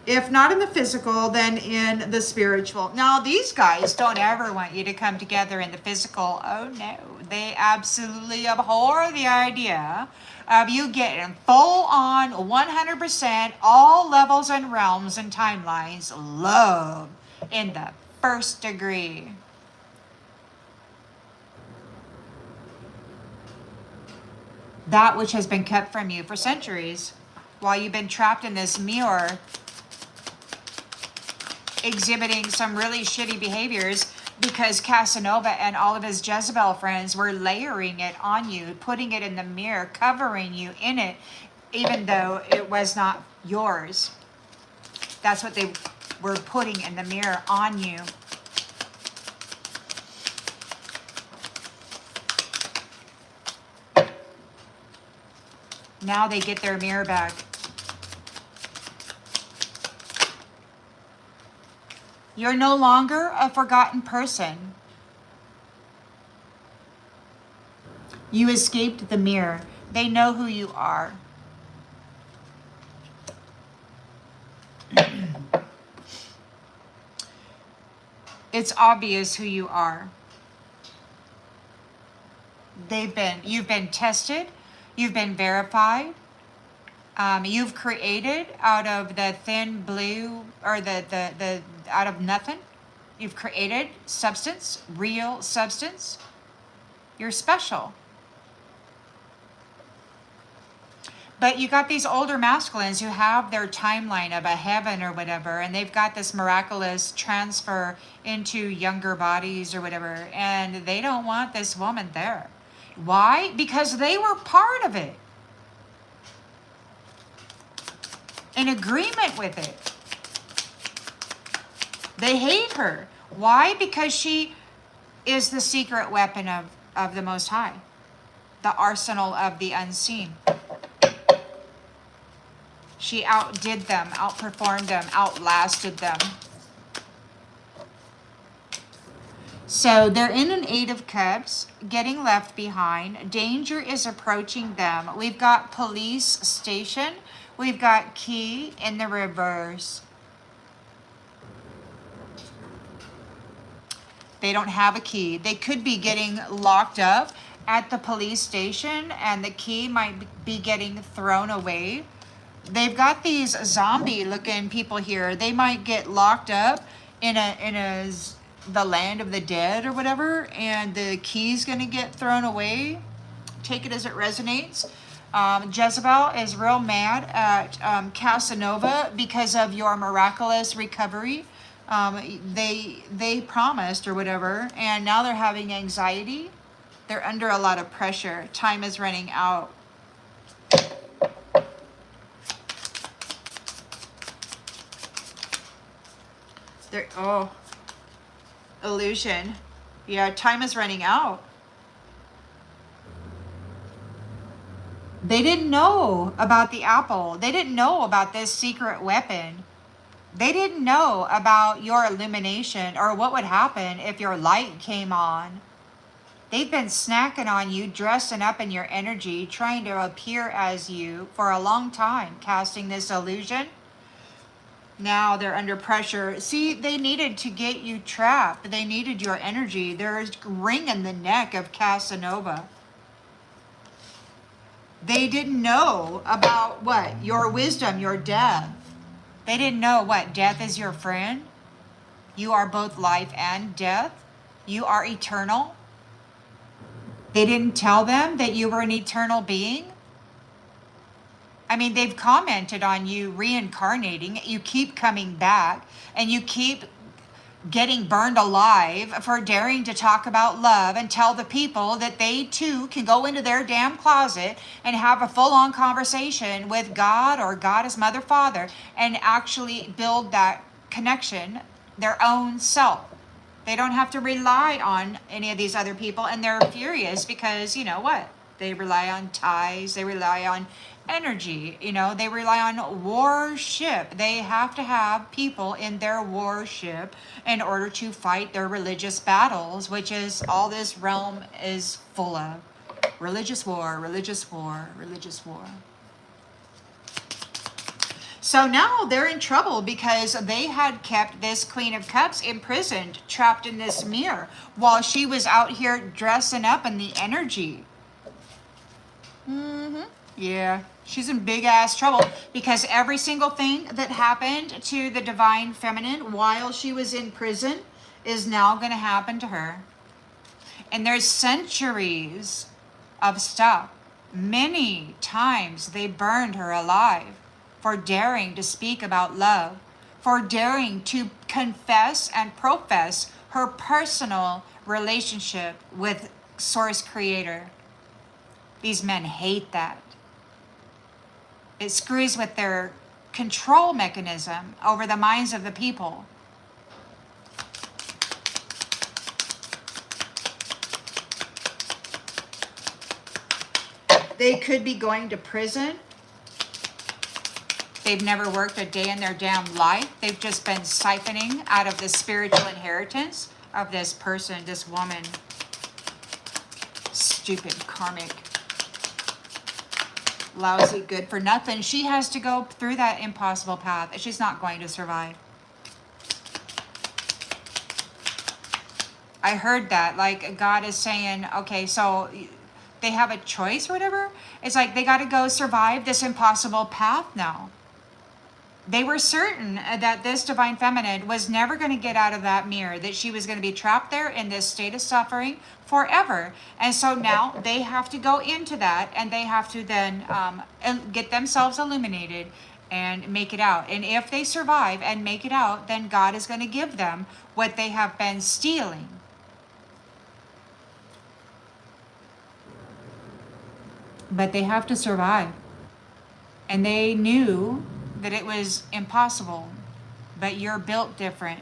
If not in the physical, then in the spiritual. Now, these guys don't ever want you to come together in the physical. Oh no, they absolutely abhor the idea of you getting full on 100% all levels and realms and timelines love in the first degree. That which has been kept from you for centuries while you've been trapped in this mirror, exhibiting some really shitty behaviors because Casanova and all of his Jezebel friends were layering it on you, putting it in the mirror, covering you in it, even though it was not yours. That's what they were putting in the mirror on you. Now they get their mirror back. You're no longer a forgotten person. You escaped the mirror. They know who you are. It's obvious who you are. You've been tested, you've been verified, you've created out of the thin blue, or the out of nothing. You've created substance, real substance. You're special. But you got these older masculines who have their timeline of a heaven or whatever, and they've got this miraculous transfer into younger bodies or whatever, and they don't want this woman there. Why? Because they were part of it. In agreement with it. They hate her. Why? Because she is the secret weapon of the Most High. The arsenal of the unseen. She outdid them, outperformed them, outlasted them. So they're in an 8 of Cups, getting left behind. Danger is approaching them. We've got police station. We've got key in the reverse. They don't have a key. They could be getting locked up at the police station, and the key might be getting thrown away. They've got these zombie-looking people here. They might get locked up in the land of the dead or whatever, and the key's going to get thrown away. Take it as it resonates. Jezebel is real mad at Casanova because of your miraculous recovery. They promised or whatever, and now they're having anxiety. They're under a lot of pressure. Time is running out. Oh, illusion. Yeah, time is running out. They didn't know about the apple. They didn't know about this secret weapon. They didn't know about your illumination or what would happen if your light came on. They've been snacking on you, dressing up in your energy, trying to appear as you for a long time, casting this illusion. Now they're under pressure. See, they needed to get you trapped. They needed your energy. There's a ring in the neck of Casanova. They didn't know about what? Your wisdom, your death. They didn't know what? Death is your friend. You are both life and death. You are eternal. They didn't tell them that you were an eternal being. I mean, they've commented on you reincarnating. You keep coming back, and you keep getting burned alive for daring to talk about love and tell the people that they too can go into their damn closet and have a full-on conversation with God or Goddess, Mother, Father, and actually build that connection, their own self. They don't have to rely on any of these other people, and they're furious because, you know what? They rely on ties, they rely on energy, they rely on worship. They have to have people in their worship in order to fight their religious battles, which is all this realm is full of. Religious war, religious war, religious war. So now they're in trouble because they had kept this Queen of Cups imprisoned, trapped in this mirror, while she was out here dressing up in the energy. Yeah, she's in big ass trouble because every single thing that happened to the divine feminine while she was in prison is now going to happen to her. And there's centuries of stuff. Many times they burned her alive for daring to speak about love, for daring to confess and profess her personal relationship with Source Creator. These men hate that. It screws with their control mechanism over the minds of the people. They could be going to prison. They've never worked a day in their damn life. They've just been siphoning out of the spiritual inheritance of this person, this woman. Stupid karmic. lousy, good for nothing. She has to go through that impossible path. She's not going to survive. I heard that, like God is saying, okay, so they have a choice or whatever. It's like they got to go survive this impossible path now. They were certain that this divine feminine was never going to get out of that mirror, that she was going to be trapped there in this state of suffering forever. And so now they have to go into that, and they have to then get themselves illuminated and make it out. And if they survive and make it out, then God is going to give them what they have been stealing. But they have to survive. And they knew that it was impossible, but you're built different.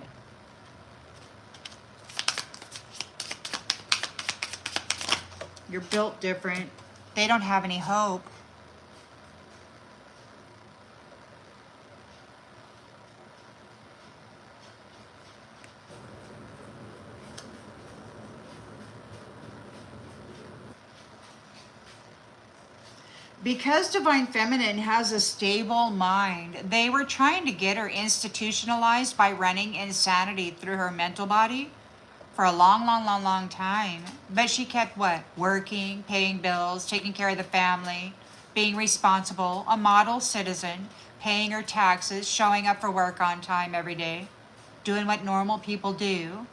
You're built different. They don't have any hope. Because Divine Feminine has a stable mind, they were trying to get her institutionalized by running insanity through her mental body for a long time. But she kept what? Working, paying bills, taking care of the family, being responsible, a model citizen, paying her taxes, showing up for work on time every day, doing what normal people do,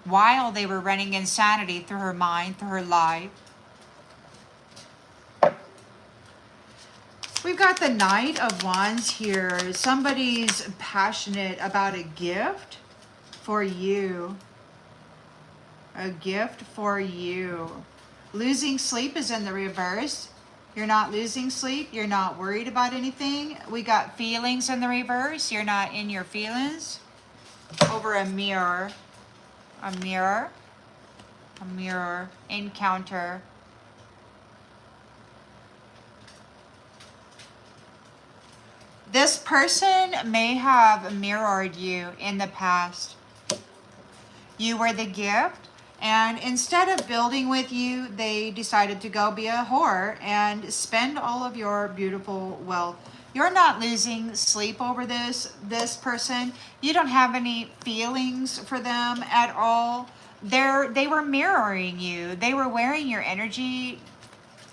while they were running insanity through her mind, through her life. We've got the Knight of Wands here. Somebody's passionate about a gift for you. A gift for you. Losing sleep is in the reverse. You're not losing sleep. You're not worried about anything. We got feelings in the reverse. You're not in your feelings. Over a mirror. A mirror. A mirror. Encounter. This person may have mirrored you in the past. You were the gift, and instead of building with you, they decided to go be a whore and spend all of your beautiful wealth. You're not losing sleep over this person. You don't have any feelings for them at all. They were mirroring you. They were wearing your energy.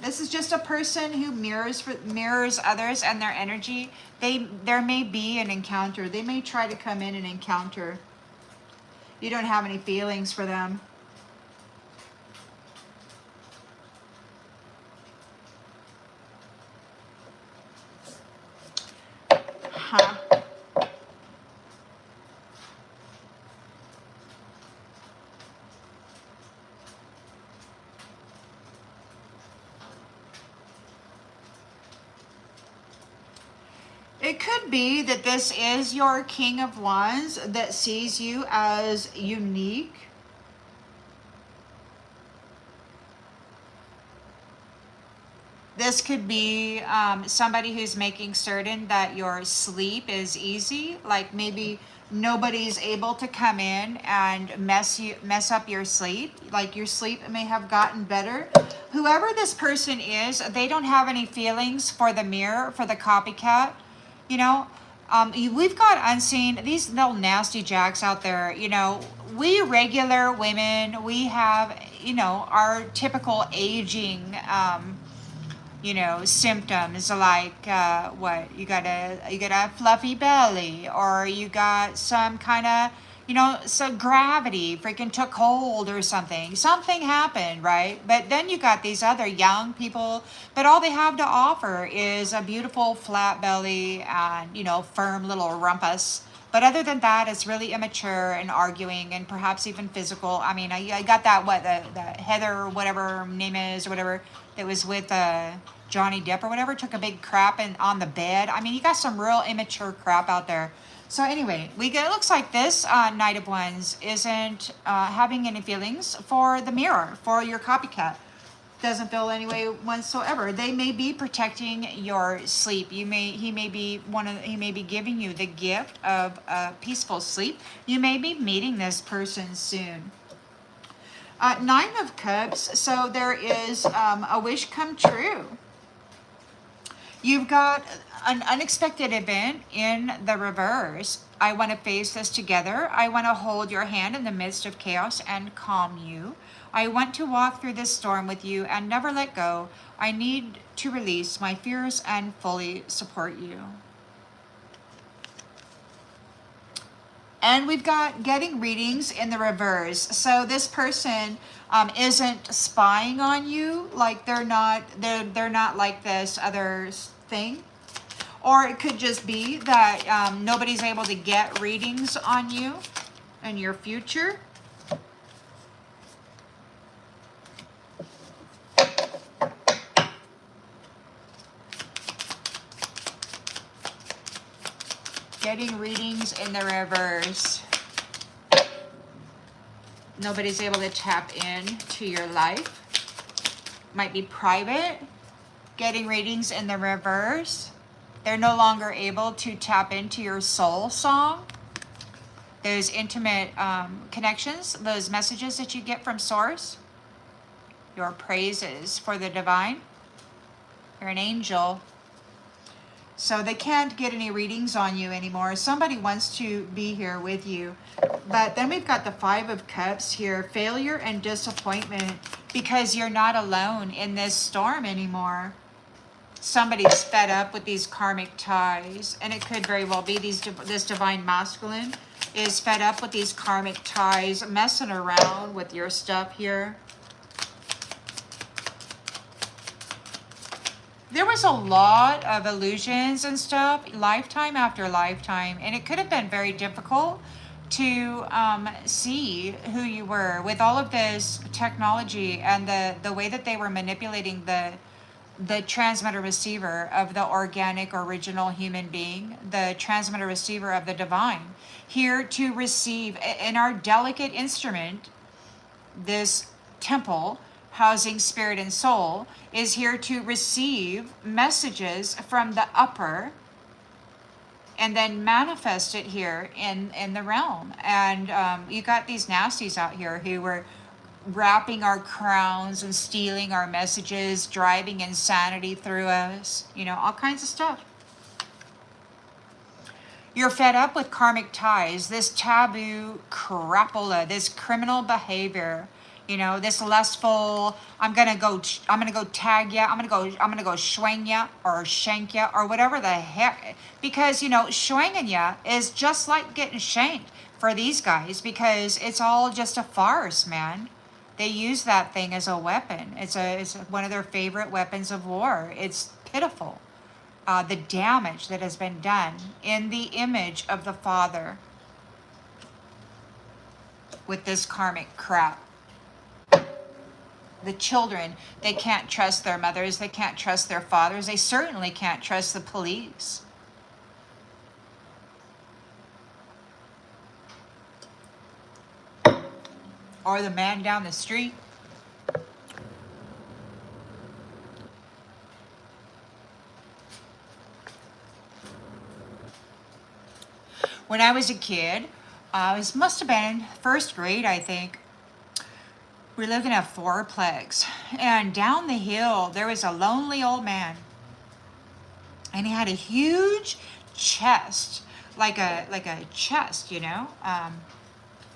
This is just a person who mirrors others and their energy. There may be an encounter. They may try to come in and encounter. You don't have any feelings for them. Huh. It could be that this is your King of Wands that sees you as unique. This could be somebody who's making certain that your sleep is easy. Like maybe nobody's able to come in and mess up your sleep. Like your sleep may have gotten better. Whoever this person is, they don't have any feelings for the mirror, for the copycat. You know, we've got unseen, these little nasty jacks out there, you know, we regular women, we have, you know, our typical aging, you know, symptoms like, what, you got a fluffy belly, or you got some kind of, you know, so gravity freaking took hold or something happened, right? But then you got these other young people, but all they have to offer is a beautiful flat belly and, you know, firm little rumpus. But other than that, it's really immature and arguing and perhaps even physical. I mean, I got that, what, the Heather or whatever her name is or whatever, that was with Johnny Depp or whatever, took a big crap on the bed. I mean, you got some real immature crap out there. So anyway, it looks like this Knight of Wands isn't having any feelings for the mirror, for your copycat. Doesn't feel any way whatsoever. They may be protecting your sleep. He may be giving you the gift of peaceful sleep. You may be meeting this person soon. Nine of Cups. So there is a wish come true. You've got an unexpected event in the reverse. I want to face this together. I want to hold your hand in the midst of chaos and calm you. I want to walk through this storm with you and never let go. I need to release my fears and fully support you. And we've got getting readings in the reverse. So this person isn't spying on you. Like they're not like this other thing. Or it could just be that nobody's able to get readings on you and your future. Getting readings in the reverse. Nobody's able to tap in to your life. Might be private. Getting readings in the reverse. They're no longer able to tap into your soul song. Those intimate connections, those messages that you get from Source. Your praises for the divine. You're an angel. So they can't get any readings on you anymore. Somebody wants to be here with you. But then we've got the Five of Cups here. Failure and disappointment because you're not alone in this storm anymore. Somebody's fed up with these karmic ties. And it could very well be this divine masculine is fed up with these karmic ties, messing around with your stuff here. There was a lot of illusions and stuff, lifetime after lifetime, and it could have been very difficult to see who you were with all of this technology and the way that they were manipulating the transmitter receiver of the organic original human being, the transmitter receiver of the divine, here to receive in our delicate instrument, this temple, housing spirit and soul, is here to receive messages from the upper and then manifest it here in the realm. And you got these nasties out here who were wrapping our crowns and stealing our messages, driving insanity through us, you know, all kinds of stuff. You're fed up with karmic ties, this taboo crapola, this criminal behavior. You know, this lustful, I'm gonna go tag ya, I'm gonna go swing ya or shank ya or whatever the heck. Because, you know, swinging ya is just like getting shanked for these guys because it's all just a farce, man. They use that thing as a weapon. It's one of their favorite weapons of war. It's pitiful. The damage that has been done in the image of the Father with this karmic crap. The children, they can't trust their mothers, they can't trust their fathers, they certainly can't trust the police. Or the man down the street. When I was a kid, it must have been first grade, I think. We lived in a fourplex, and down the hill there was a lonely old man, and he had a huge chest, like a chest, you know.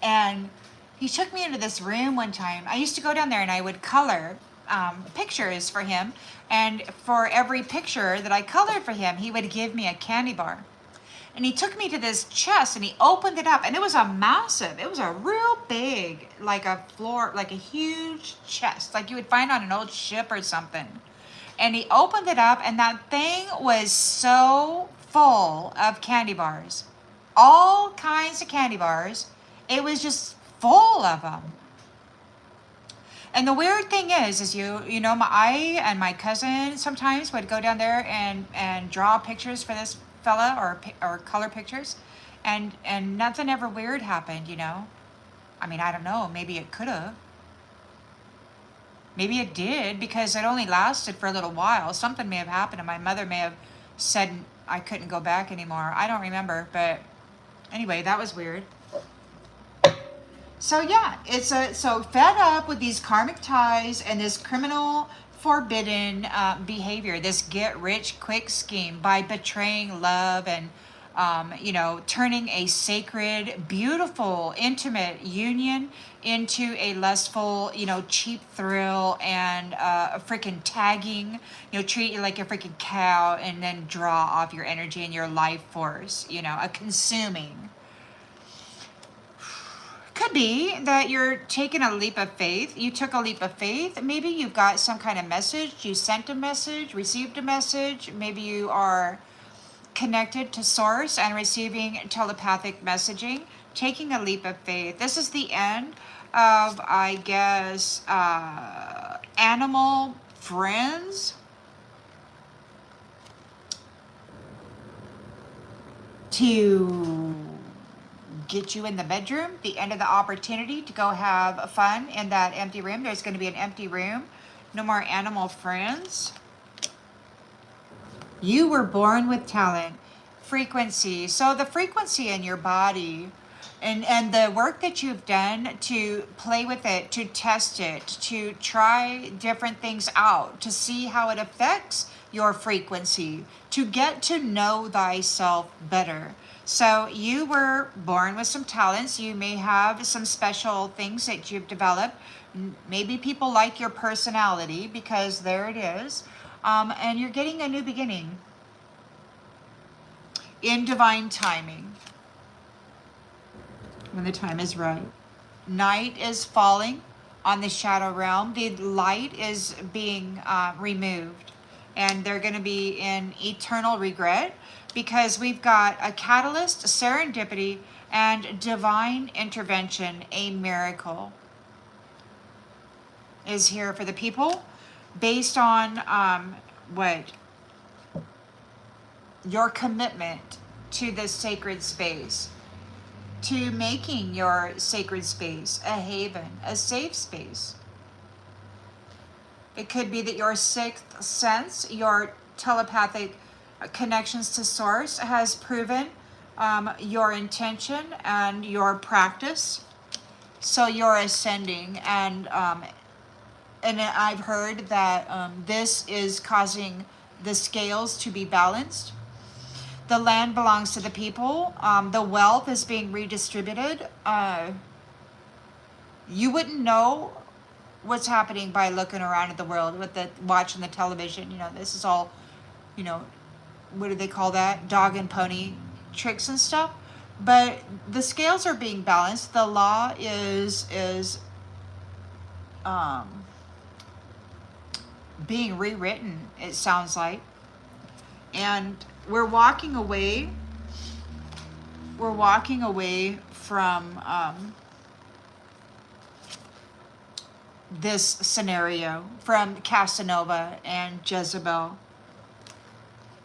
And he took me into this room one time. I used to go down there and I would color pictures for him, and for every picture that I colored for him, he would give me a candy bar. And he took me to this chest and he opened it up, and it was it was a real big, like a huge chest, like you would find on an old ship or something. And he opened it up, and that thing was so full of candy bars, all kinds of candy bars. It was just full of them. And the weird thing is you know, I and my cousin sometimes would go down there and draw pictures for this fella or color pictures, and nothing ever weird happened, you know. I mean, I don't know, maybe it could have. Maybe it did, because it only lasted for a little while. Something may have happened and my mother may have said I couldn't go back anymore. I don't remember, but anyway, that was weird. So yeah, so fed up with these karmic ties and this criminal forbidden behavior, this get rich quick scheme by betraying love and, you know, turning a sacred, beautiful, intimate union into a lustful, you know, cheap thrill and a freaking tagging, you know, treat you like a freaking cow and then draw off your energy and your life force, you know, a consuming. Could be that you're taking a leap of faith. You took a leap of faith. Maybe you've got some kind of message. You sent a message, received a message. Maybe you are connected to source and receiving telepathic messaging, taking a leap of faith. This is the end of, I guess, animal friends. To get you in the bedroom, the end of the opportunity to go have fun in that empty room. There's going to be an empty room. No more animal friends. You were born with talent, frequency. So the frequency in your body and the work that you've done to play with it, to test it, to try different things out, to see how it affects your frequency, to get to know thyself better. So you were born with some talents. You may have some special things that you've developed. Maybe people like your personality because there it is. And you're getting a new beginning in divine timing when the time is right. Night is falling on the shadow realm. The light is being removed, and they're going to be in eternal regret because we've got a catalyst, a serendipity, and divine intervention. A miracle is here for the people based on what your commitment to this sacred space, to making your sacred space a haven, a safe space. It could be that your sixth sense, your telepathic connections to source has proven your intention and your practice. So you're ascending, and I've heard that this is causing the scales to be balanced. The land belongs to the people. The wealth is being redistributed. You wouldn't know what's happening by looking around at the world with watching the television. You know, this is all, you know, what do they call that? Dog and pony tricks and stuff. But the scales are being balanced. The law is being rewritten, it sounds like. And we're walking away from this scenario, from Casanova and Jezebel.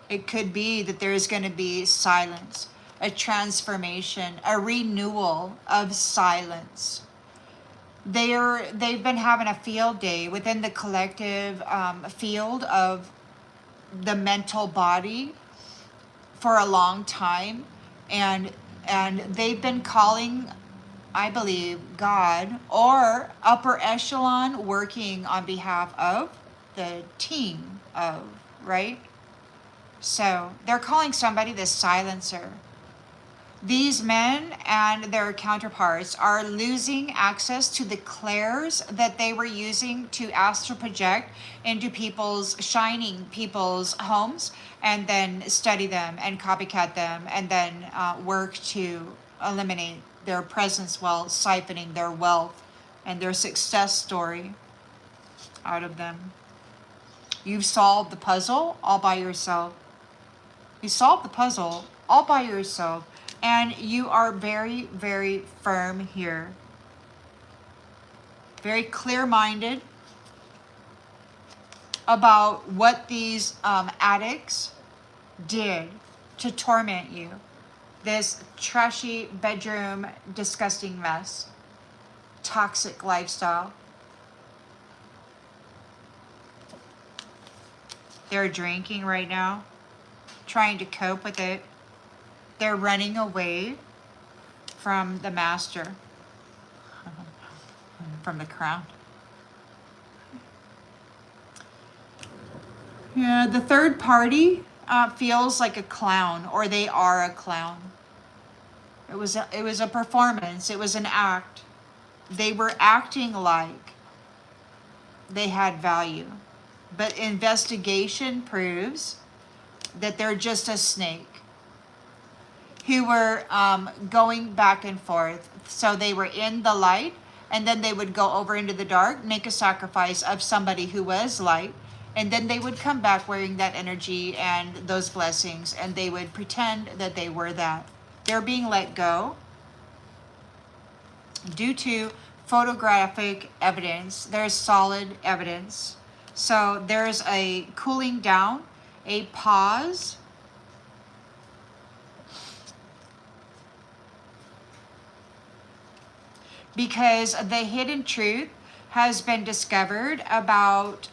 It could be that there's going to be silence, a transformation, a renewal of silence. They've been having a field day within the collective field of the mental body for a long time, and they've been calling, I believe, God or upper echelon working on behalf of the team of, right? So they're calling somebody the silencer. These men and their counterparts are losing access to the clairs that they were using to astral project into shining people's homes, and then study them and copycat them, and then work to eliminate their presence while siphoning their wealth and their success story out of them. You've solved the puzzle all by yourself. You solved the puzzle all by yourself. And you are very, very firm here. Very clear-minded about what these addicts did to torment you. This trashy bedroom, disgusting mess. Toxic lifestyle. They're drinking right now, trying to cope with it. They're running away from the master, from the crown. Yeah, the third party feels like a clown, or they are a clown. It was a performance. It was an act. They were acting like they had value, but investigation proves that they're just a snake who were going back and forth. So they were in the light, and then they would go over into the dark, make a sacrifice of somebody who was light, and then they would come back wearing that energy and those blessings, and they would pretend that they were that. They're being let go due to photographic evidence. There's solid evidence. So there's a cooling down, a pause. Because the hidden truth has been discovered about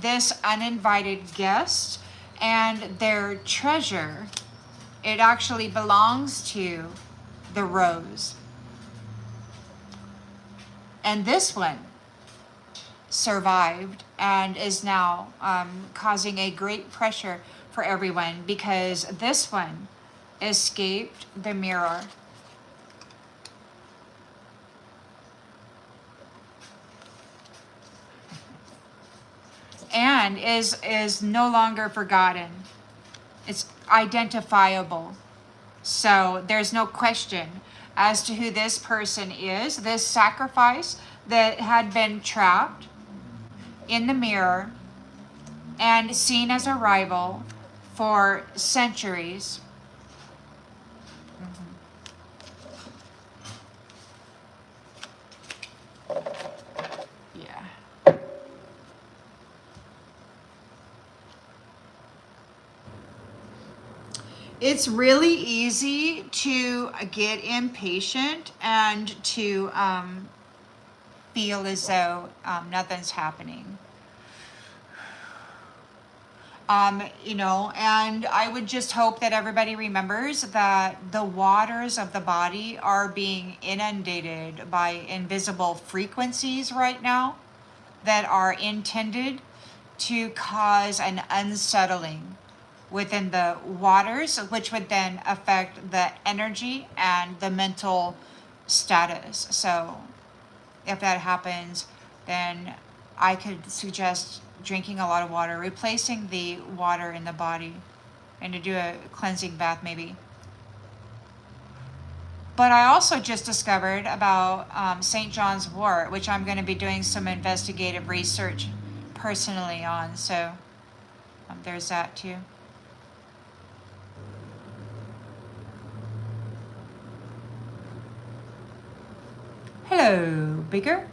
this uninvited guest and their treasure. It actually belongs to the rose. And this one survived and is now causing a great pressure for everyone, because this one escaped the mirror. And is no longer forgotten. It's identifiable. So there's no question as to who this person is. This sacrifice that had been trapped in the mirror and seen as a rival for centuries. Yeah. It's really easy to get impatient and to feel as though nothing's happening. And I would just hope that everybody remembers that the waters of the body are being inundated by invisible frequencies right now that are intended to cause an unsettling within the waters, which would then affect the energy and the mental status. So if that happens, then I could suggest drinking a lot of water, replacing the water in the body, and to do a cleansing bath maybe. But I also just discovered about St. John's wort, which I'm going to be doing some investigative research personally on. So there's that too. Hello, Bigger.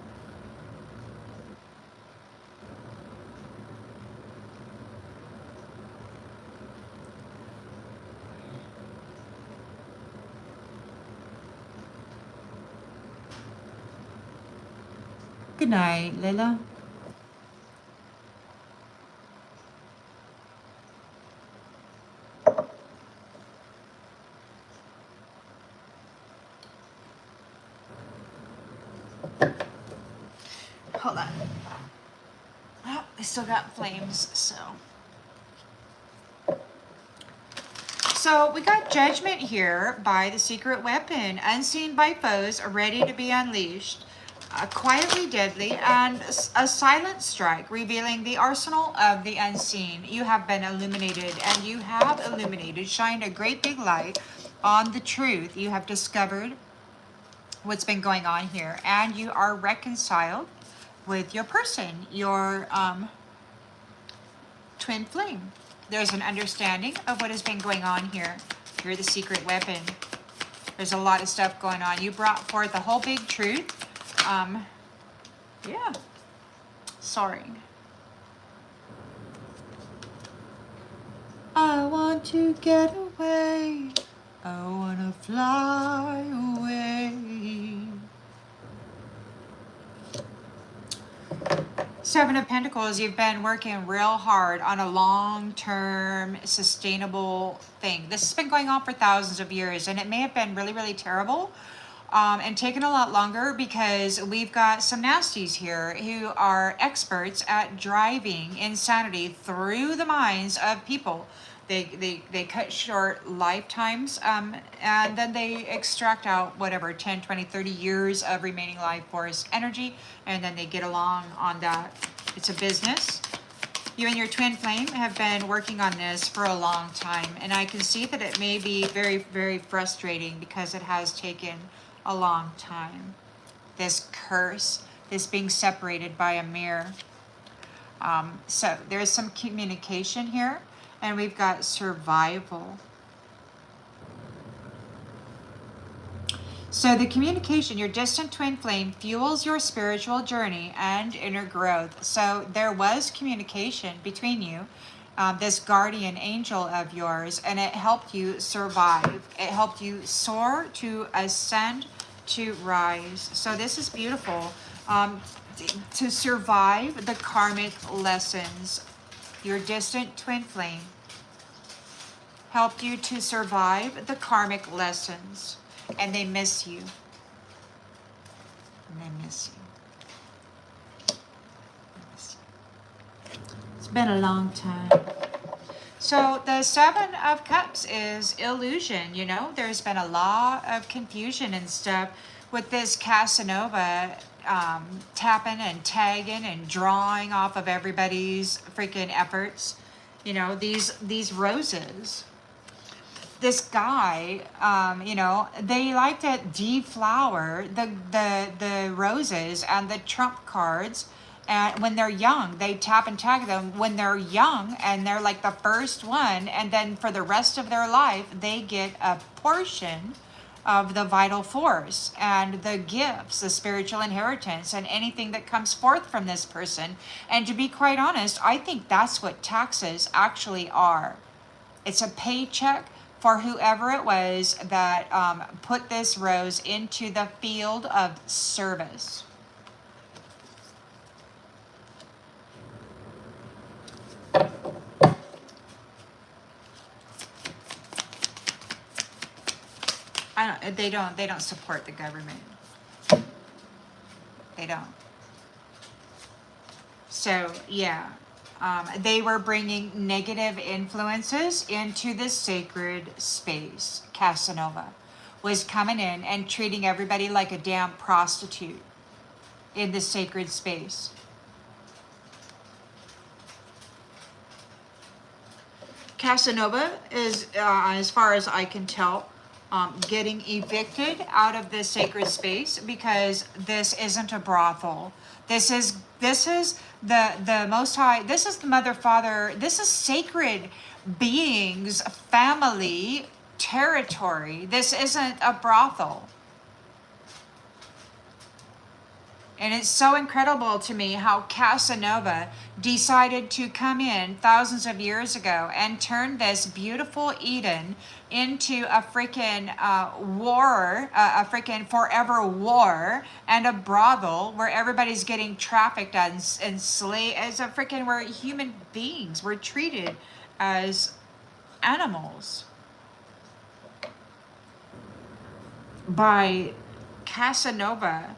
Good night, Lila. Hold on. Oh, I still got flames, so. So we got judgment here by the secret weapon, unseen by foes, ready to be unleashed. Quietly deadly, and a silent strike revealing the arsenal of the unseen. You have been illuminated, and you have illuminated, shined a great big light on the truth. You have discovered what's been going on here, and you are reconciled with your person, your twin flame. There's an understanding of what has been going on here. You're the secret weapon. There's a lot of stuff going on. You brought forth a whole big truth. Yeah, soaring. I want to get away. I want to fly away. Seven of Pentacles, you've been working real hard on a long-term, sustainable thing. This has been going on for thousands of years, and it may have been really, really terrible. and taken a lot longer because we've got some nasties here who are experts at driving insanity through the minds of people. They cut short lifetimes, and then they extract out whatever 10, 20, 30 years of remaining life force energy, and then they get along on that. It's a business. You and your twin flame have been working on this for a long time, and I can see that it may be very, very frustrating because it has taken a long time. This curse, this being separated by a mirror. So there's some communication here. And we've got survival. So the communication, your distant twin flame, fuels your spiritual journey and inner growth. So there was communication between you, this guardian angel of yours, and it helped you survive. It helped you soar, to ascend, to rise. So this is beautiful. To survive the karmic lessons. Your distant twin flame helped you to survive the karmic lessons, and they miss you. And they miss you. It's been a long time. So the Seven of Cups is illusion. You know, there's been a lot of confusion and stuff with this Casanova tapping and tagging and drawing off of everybody's freaking efforts. You know, these roses. This guy, you know, they like to deflower the roses and the trump cards. And when they're young, they tap and tag them when they're young, and they're like the first one. And then for the rest of their life, they get a portion of the vital force and the gifts, the spiritual inheritance, and anything that comes forth from this person. And to be quite honest, I think that's what taxes actually are. It's a paycheck for whoever it was that put this rose into the field of service. They don't support the government. They don't. So yeah, they were bringing negative influences into the sacred space. Casanova was coming in and treating everybody like a damn prostitute in the sacred space. Casanova is, as far as I can tell, getting evicted out of this sacred space because this isn't a brothel. This is the Most High. This is the Mother, Father. This is sacred beings, family, territory. This isn't a brothel. And it's so incredible to me how Casanova decided to come in thousands of years ago and turn this beautiful Eden into a freaking war, a freaking forever war, and a brothel where everybody's getting trafficked and slaved as a freaking, where human beings were treated as animals by Casanova.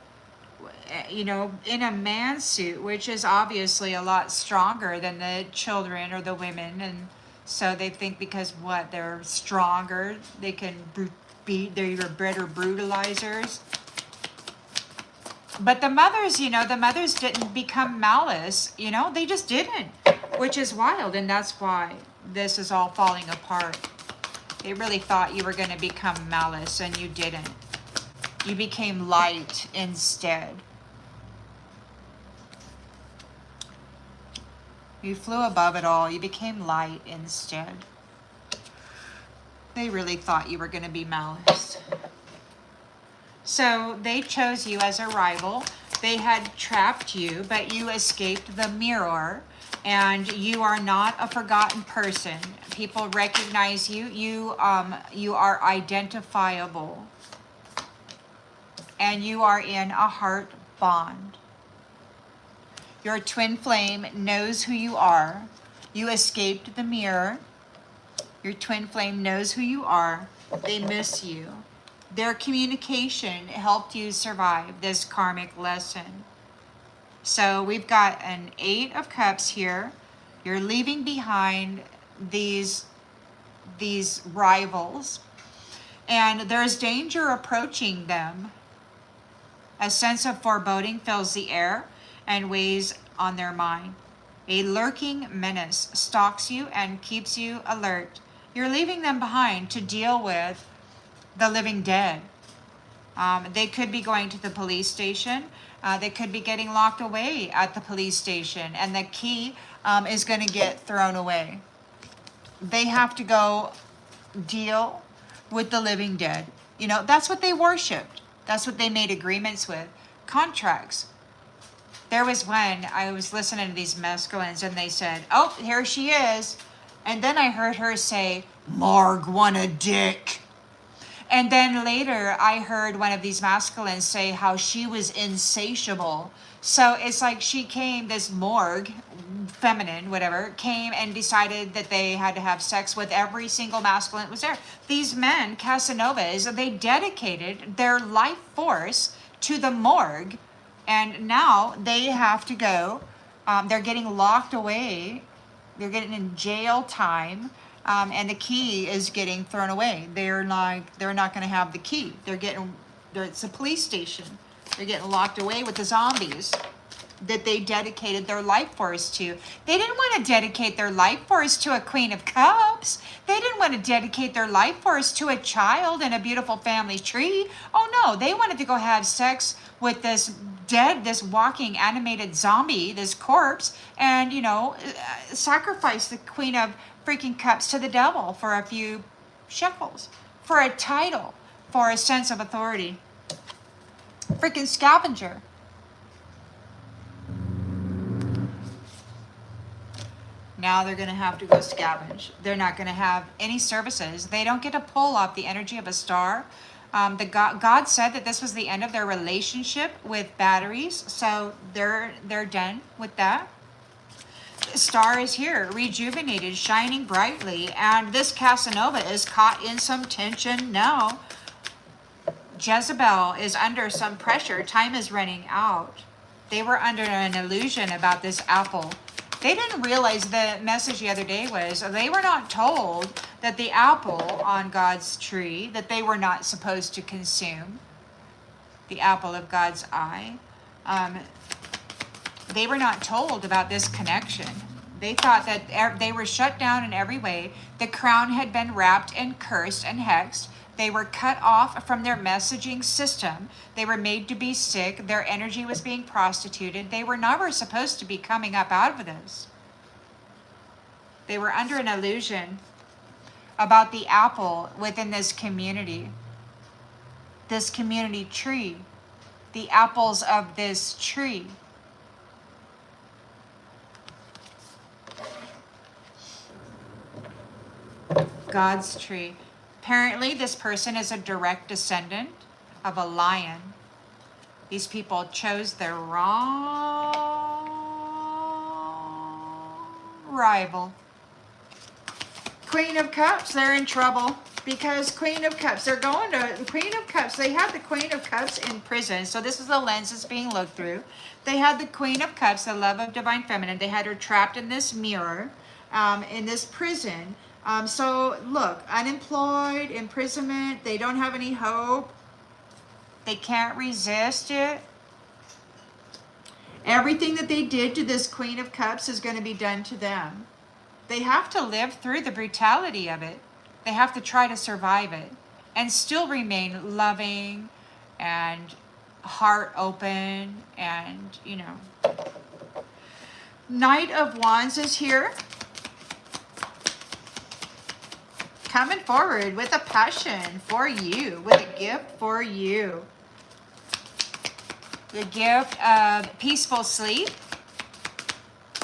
You know, in a man suit, which is obviously a lot stronger than the children or the women. And so they think because what, they're stronger, they can they're either better brutalizers. But the mothers, you know, the mothers didn't become malice, you know, they just didn't, which is wild. And that's why this is all falling apart. They really thought you were going to become malice, and you didn't. You became light instead. You flew above it all. You became light instead. They really thought you were going to be malice. So they chose you as a rival. They had trapped you, but you escaped the mirror. And you are not a forgotten person. People recognize you. You are identifiable. And you are in a heart bond. Your twin flame knows who you are. You escaped the mirror. Your twin flame knows who you are. They miss you. Their communication helped you survive this karmic lesson. So we've got an 8 of Cups here. You're leaving behind these rivals, and there's danger approaching them. A sense of foreboding fills the air and weighs on their mind. A lurking menace stalks you and keeps you alert. You're leaving them behind to deal with the living dead. They could be going to the police station. They could be getting locked away at the police station, and the key is going to get thrown away. They have to go deal with the living dead. You know, that's what they worshipped. That's what they made agreements with. Contracts. There was when I was listening to these masculines and they said, oh, here she is. And then I heard her say, Marg want a dick. And then later I heard one of these masculines say how she was insatiable. So it's like she came, this Morg, feminine, whatever, came and decided that they had to have sex with every single masculine that was there. These men, Casanovas, they dedicated their life force to the Morg. And now they have to go. They're getting locked away. They're getting in jail time. And the key is getting thrown away. They're not going to have the key. It's a police station. They're getting locked away with the zombies that they dedicated their life force to. They didn't want to dedicate their life force to a Queen of Cups. They didn't want to dedicate their life force to a child and a beautiful family tree. Oh no, they wanted to go have sex with this dead, this walking animated zombie, this corpse, and, you know, sacrifice the Queen of freaking Cups to the devil for a few shekels, for a title, for a sense of authority. Freaking scavenger. Now they're going to have to go scavenge. They're not going to have any services. They don't get to pull off the energy of a star. God said that this was the end of their relationship with batteries, so they're done with that. The star is here, rejuvenated, shining brightly, and this Casanova is caught in some tension now. Jezebel is under some pressure. Time is running out. They were under an illusion about this apple. They didn't realize the message the other day was they were not told that the apple on God's tree that they were not supposed to consume, the apple of God's eye. They were not told about this connection. They thought that they were shut down in every way. The crown had been wrapped and cursed and hexed. They were cut off from their messaging system. They were made to be sick. Their energy was being prostituted. They were never supposed to be coming up out of this. They were under an illusion about the apple within this community tree, the apples of this tree. God's tree. Apparently, this person is a direct descendant of a lion. These people chose their wrong rival. Queen of Cups, they're in trouble because Queen of Cups, they're going to Queen of Cups. They have the Queen of Cups in prison. So this is the lens that's being looked through. They had the Queen of Cups, the love of divine feminine. They had her trapped in this mirror, in this prison. So look, unemployed, imprisonment, they don't have any hope. They can't resist it. Everything that they did to this Queen of Cups is going to be done to them. They have to live through the brutality of it. They have to try to survive it and still remain loving and heart open and, you know. Knight of Wands is here. Coming forward with a passion for you, with a gift for you. The gift of peaceful sleep.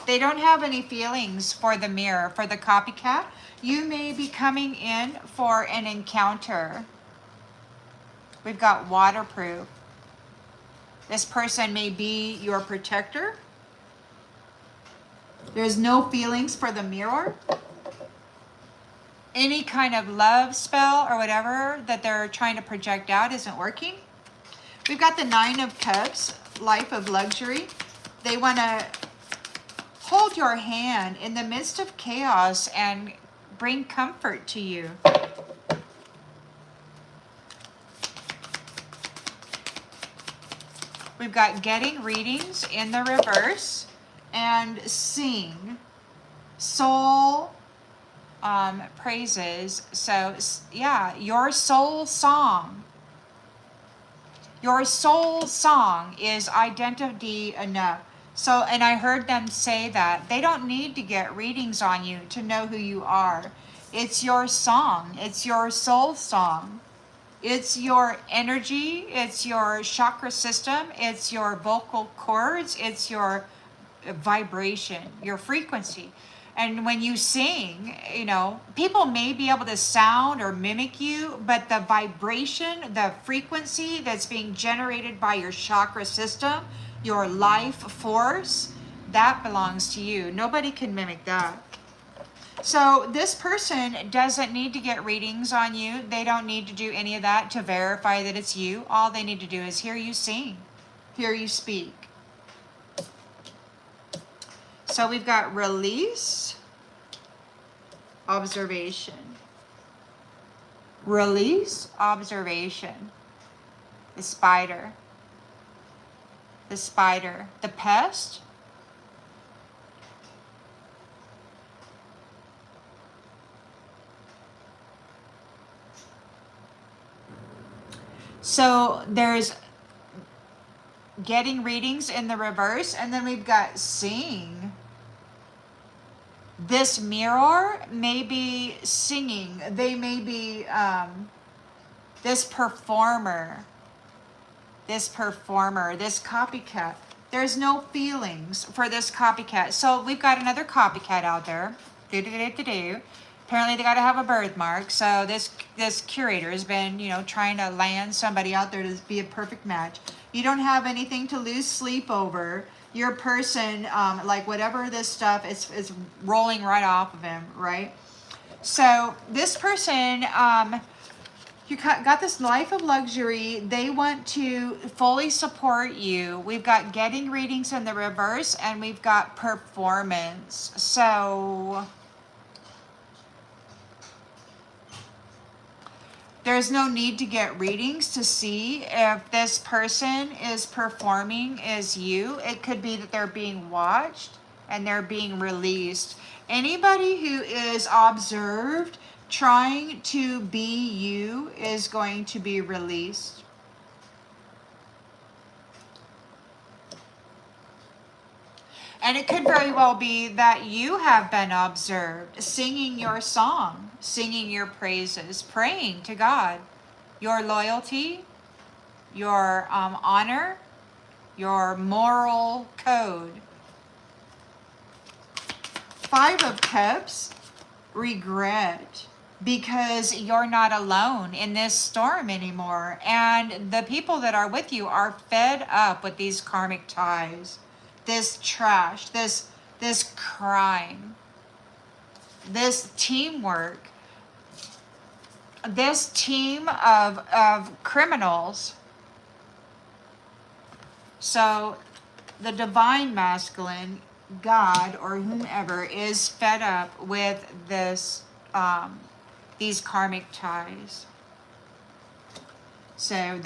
They don't have any feelings for the mirror, for the copycat. You may be coming in for an encounter. We've got waterproof. This person may be your protector. There's no feelings for the mirror. any kind of love spell or whatever that they're trying to project out isn't working. We've got the Nine of Cups, life of luxury. They want to hold your hand in the midst of chaos and bring comfort to you. We've got getting readings in the reverse and sing soul praises. So yeah, your soul song. Your soul song is identity enough. So, and I heard them say that they don't need to get readings on you to know who you are. It's your song. It's your soul song. It's your energy. It's your chakra system. It's your vocal cords. It's your vibration, your frequency. And when you sing, you know, people may be able to sound or mimic you, but the vibration, the frequency that's being generated by your chakra system, your life force, that belongs to you. Nobody can mimic that. So this person doesn't need to get readings on you. They don't need to do any of that to verify that it's you. All they need to do is hear you sing, hear you speak. So we've got release, observation. Release, observation. The spider. The spider. The pest. So there's getting readings in the reverse, and then we've got sing. This mirror may be singing. They may be this performer, this copycat. There's no feelings for this copycat. So we've got another copycat out there. Apparently they got to have a birthmark. So this curator has been, you know, trying to land somebody out there to be a perfect match. You don't have anything to lose sleep over. Your person, like whatever this stuff is rolling right off of him, right? So this person, you got this life of luxury. They want to fully support you. We've got getting readings in the reverse, and we've got performance. So there's no need to get readings to see if this person is performing as you. It could be that they're being watched and they're being released. Anybody who is observed trying to be you is going to be released. And it could very well be that you have been observed singing your song, singing your praises, praying to God, your loyalty, your honor, your moral code. Five of Cups, regret, because you're not alone in this storm anymore. And the people that are with you are fed up with these karmic ties. This trash, this crime, this teamwork, this team of criminals. So the divine masculine, God or whomever, is fed up with this these karmic ties. So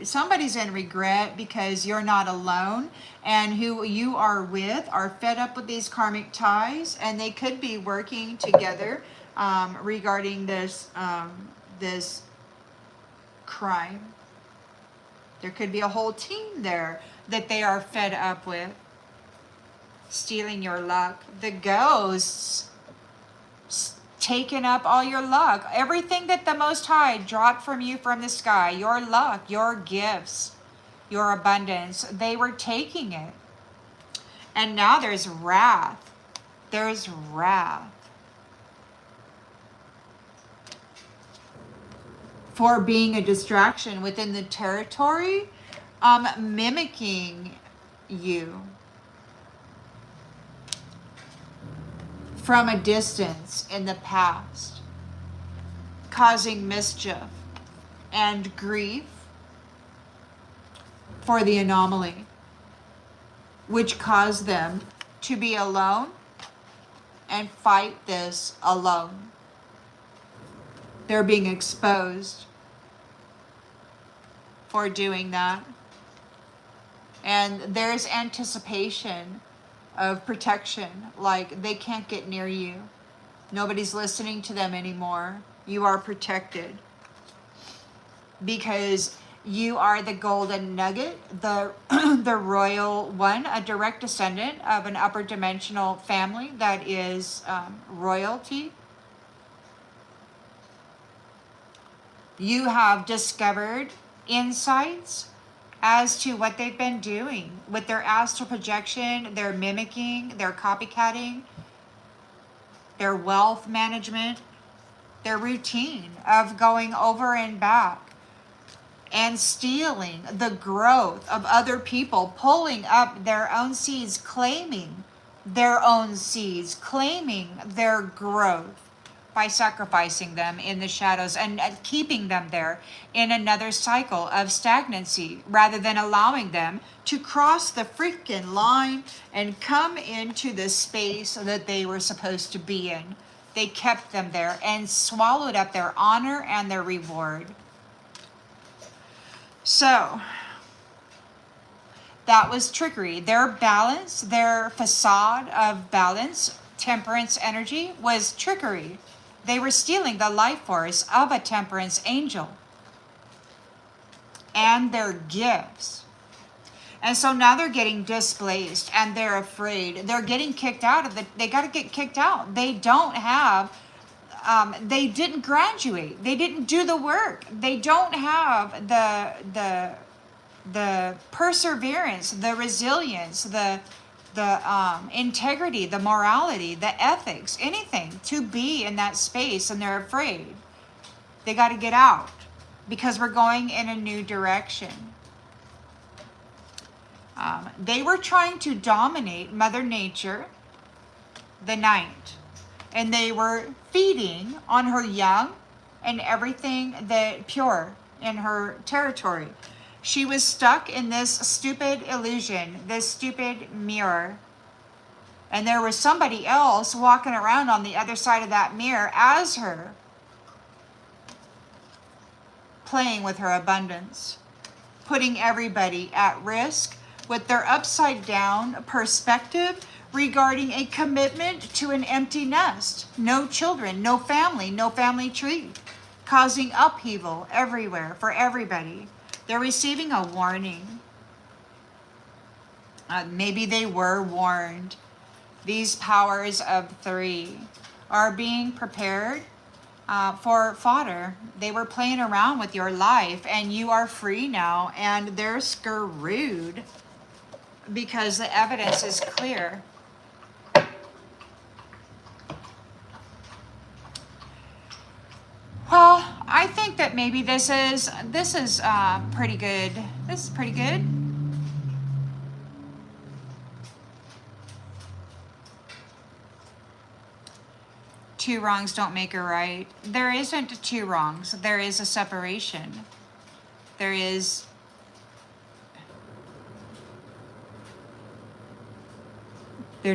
somebody's in regret because you're not alone, and who you are with are fed up with these karmic ties, and they could be working together regarding this this crime. There could be a whole team there that they are fed up with, stealing your luck. The ghosts taken up all your luck. Everything that the Most High dropped from you from the sky, your luck, your gifts, your abundance, they were taking it. And now there's wrath. There's wrath for being a distraction within the territory, mimicking you from a distance in the past. causing mischief and grief for the anomaly, which caused them to be alone and fight this alone. They're being exposed for doing that. And there's anticipation of protection, like they can't get near you. Nobody's listening to them anymore. You are protected because you are the golden nugget, the the royal one, a direct descendant of an upper dimensional family that is royalty. You have discovered insights as to what they've been doing with their astral projection, their mimicking, their copycatting, their wealth management, their routine of going over and back and stealing the growth of other people, pulling up their own seeds, claiming their own seeds, claiming their growth by sacrificing them in the shadows and keeping them there in another cycle of stagnancy rather than allowing them to cross the freaking line and come into the space that they were supposed to be in. They kept them there and swallowed up their honor and their reward. So that was trickery. Their balance, their facade of balance, temperance energy was trickery. They were stealing the life force of a temperance angel and their gifts. And so now they're getting displaced and they're afraid. They're getting kicked out of they got to get kicked out. They don't have, they didn't graduate. They didn't do the work. They don't have the perseverance, the resilience, the integrity, the morality, the ethics, anything to be in that space, and they're afraid. They got to get out because we're going in a new direction. They were trying to dominate Mother Nature, the night, and they were feeding on her young and everything that pure in her territory. She was stuck in this stupid illusion, this stupid mirror. And there was somebody else walking around on the other side of that mirror as her, playing with her abundance, putting everybody at risk with their upside down perspective regarding a commitment to an empty nest. No children, no family tree, causing upheaval everywhere for everybody. They're receiving a warning. Maybe they were warned. These powers of three are being prepared for fodder. They were playing around with your life and you are free now, and they're screwed because the evidence is clear. Well, I think that maybe this is pretty good. This is pretty good. Two wrongs don't make a right. There isn't two wrongs. There is a separation. There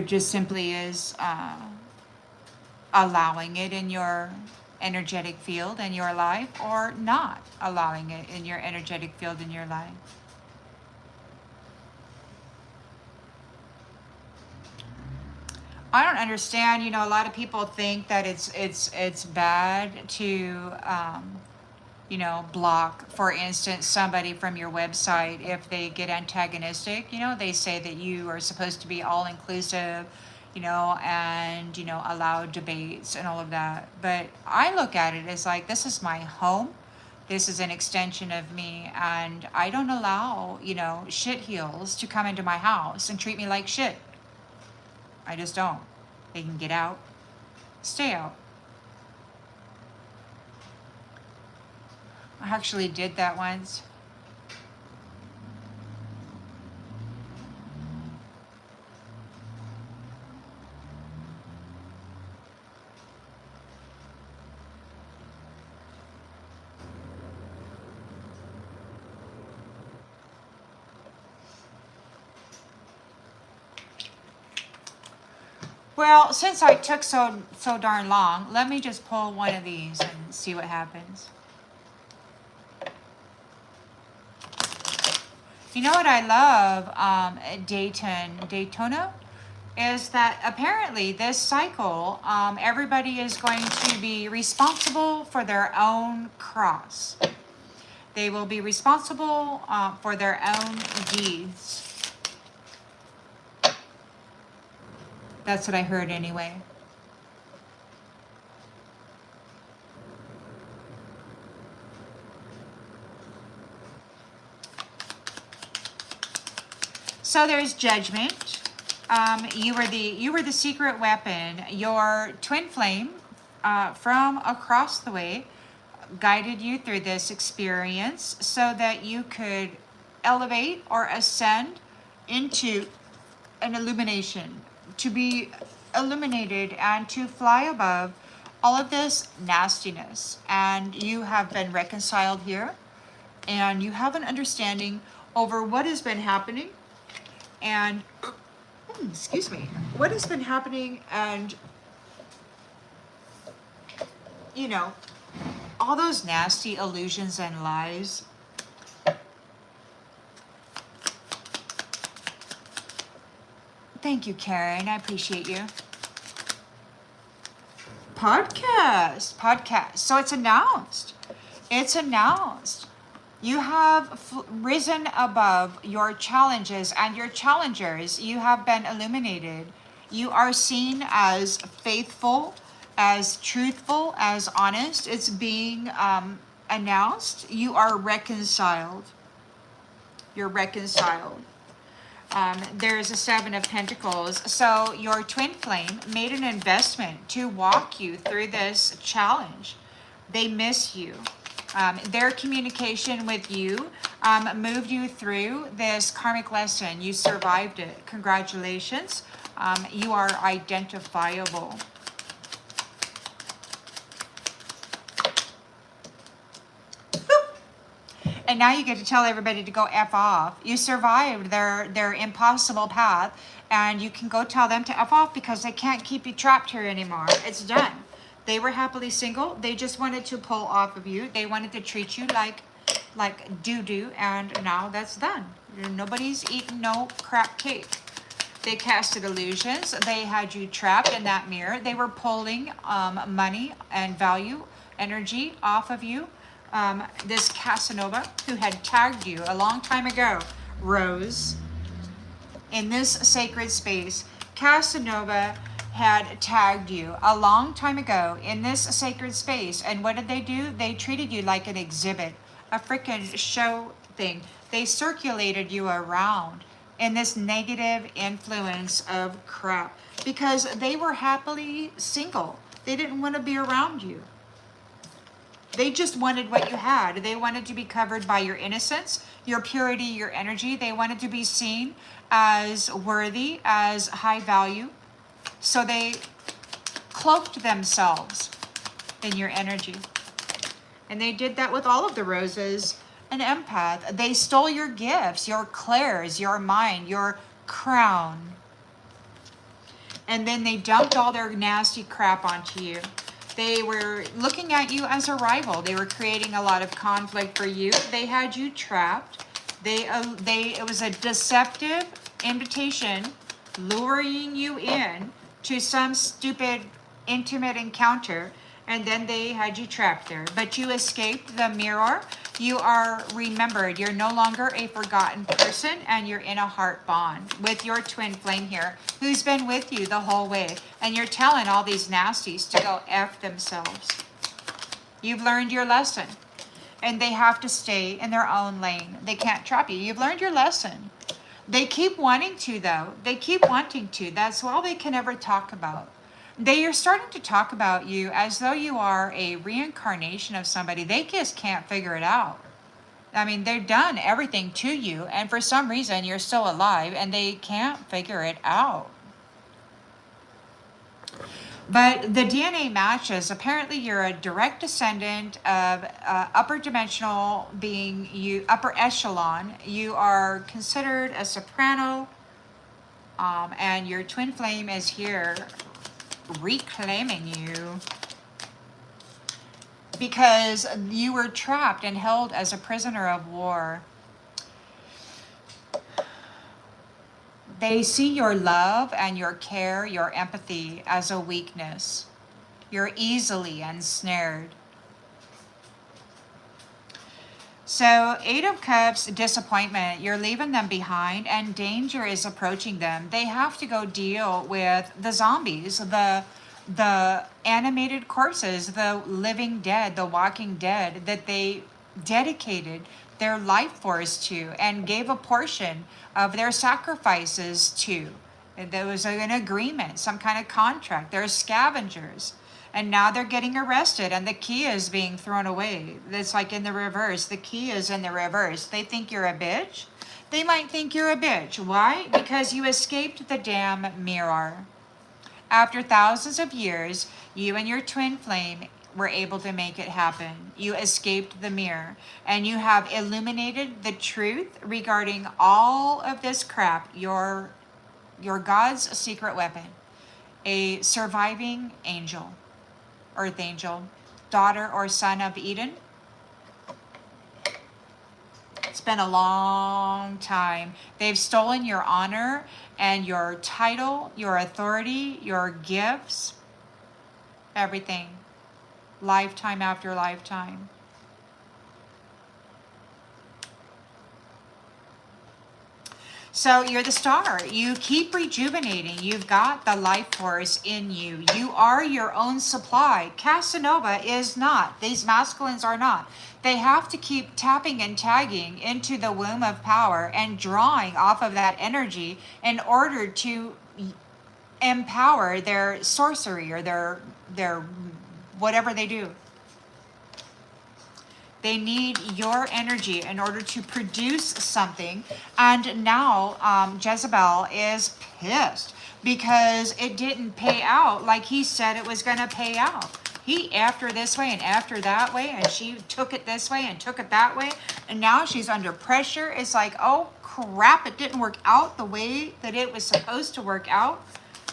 just simply is allowing it in your energetic field in your life, or not allowing it in your energetic field in your life. I don't understand. A lot of people think that it's bad to block, for instance, somebody from your website if they get antagonistic. They say that you are supposed to be all inclusive, and allow debates and all of that. But I look at it as like, this is my home. This is an extension of me, and I don't allow, shit heels to come into my house and treat me like shit. I just don't. They can get out, stay out. I actually did that once. Well, since I took so darn long, let me just pull one of these and see what happens. You know what I love, Daytona, is that apparently this cycle, everybody is going to be responsible for their own cross. They will be responsible for their own deeds. That's what I heard anyway. So there's judgment. You were the secret weapon. Your twin flame from across the way guided you through this experience so that you could elevate or ascend into an illumination, to be illuminated and to fly above all of this nastiness. And you have been reconciled here, and you have an understanding over what has been happening and excuse me, what has been happening, and you know, all those nasty illusions and lies. Thank you, Karen. I appreciate you. Podcast. So it's announced. It's announced. You have risen above your challenges and your challengers. You have been illuminated. You are seen as faithful, as truthful, as honest. It's being announced. You are reconciled. You're reconciled. There's a Seven of Pentacles. So your twin flame made an investment to walk you through this challenge. They miss you. Their communication with you moved you through this karmic lesson. You survived it. Congratulations. You are identifiable. And now you get to tell everybody to go F off. You survived their impossible path, and you can go tell them to F off because they can't keep you trapped here anymore. It's done. They were happily single. They just wanted to pull off of you. They wanted to treat you like doo-doo, and now that's done. Nobody's eating no crap cake. They casted illusions. They had you trapped in that mirror. They were pulling money and value, energy off of you. This Casanova, who had tagged you a long time ago, Rose, in this sacred space. Casanova had tagged you a long time ago in this sacred space. And what did they do? They treated you like an exhibit, a freaking show thing. They circulated you around in this negative influence of crap because they were happily single. They didn't want to be around you. They just wanted what you had. They wanted to be covered by your innocence, your purity, your energy. They wanted to be seen as worthy, as high value. So they cloaked themselves in your energy. And they did that with all of the Roses. An empath. They stole your gifts, your clairs, your mind, your crown. And then they dumped all their nasty crap onto you. They were looking at you as a rival. They were creating a lot of conflict for you. They had you trapped. It was a deceptive invitation, luring you in to some stupid intimate encounter, and then they had you trapped there. But you escaped the mirror. You are remembered. You're no longer a forgotten person, and you're in a heart bond with your twin flame here, who's been with you the whole way. And you're telling all these nasties to go F themselves. You've learned your lesson, and they have to stay in their own lane. They can't trap you. You've learned your lesson. They keep wanting to, though. They keep wanting to. That's all they can ever talk about. They are starting to talk about you as though you are a reincarnation of somebody. They just can't figure it out. I mean, they've done everything to you, and for some reason you're still alive, and they can't figure it out. But the DNA matches. Apparently you're a direct descendant of upper dimensional being, you upper echelon. You are considered a soprano, And your twin flame is here reclaiming you because you were trapped and held as a prisoner of war. They see your love and your care, your empathy as a weakness. You're easily ensnared. So, Eight of Cups, disappointment. You're leaving them behind and danger is approaching them. They have to go deal with the zombies, the animated corpses, the living dead, the walking dead that they dedicated their life force to and gave a portion of their sacrifices to. There was an agreement, some kind of contract. They're scavengers. And now they're getting arrested and the key is being thrown away. It's like in the reverse. The key is in the reverse. They think you're a bitch. They might think you're a bitch. Why? Because you escaped the damn mirror. After thousands of years, you and your twin flame were able to make it happen. You escaped the mirror and you have illuminated the truth regarding all of this crap. Your God's secret weapon, a surviving angel, earth angel, daughter or son of Eden. It's been a long time. They've stolen your honor and your title, your authority, your gifts, everything. Lifetime after lifetime. So you're the star. You keep rejuvenating. You've got the life force in you. You are your own supply. Casanova is not. These masculines are not. They have to keep tapping and tagging into the womb of power and drawing off of that energy in order to empower their sorcery or their whatever they do. They need your energy in order to produce something. And now Jezebel is pissed because it didn't pay out like he said it was going to pay out. He after this way and after that way, and she took it this way and took it that way. And now she's under pressure. It's like, oh crap, it didn't work out the way that it was supposed to work out.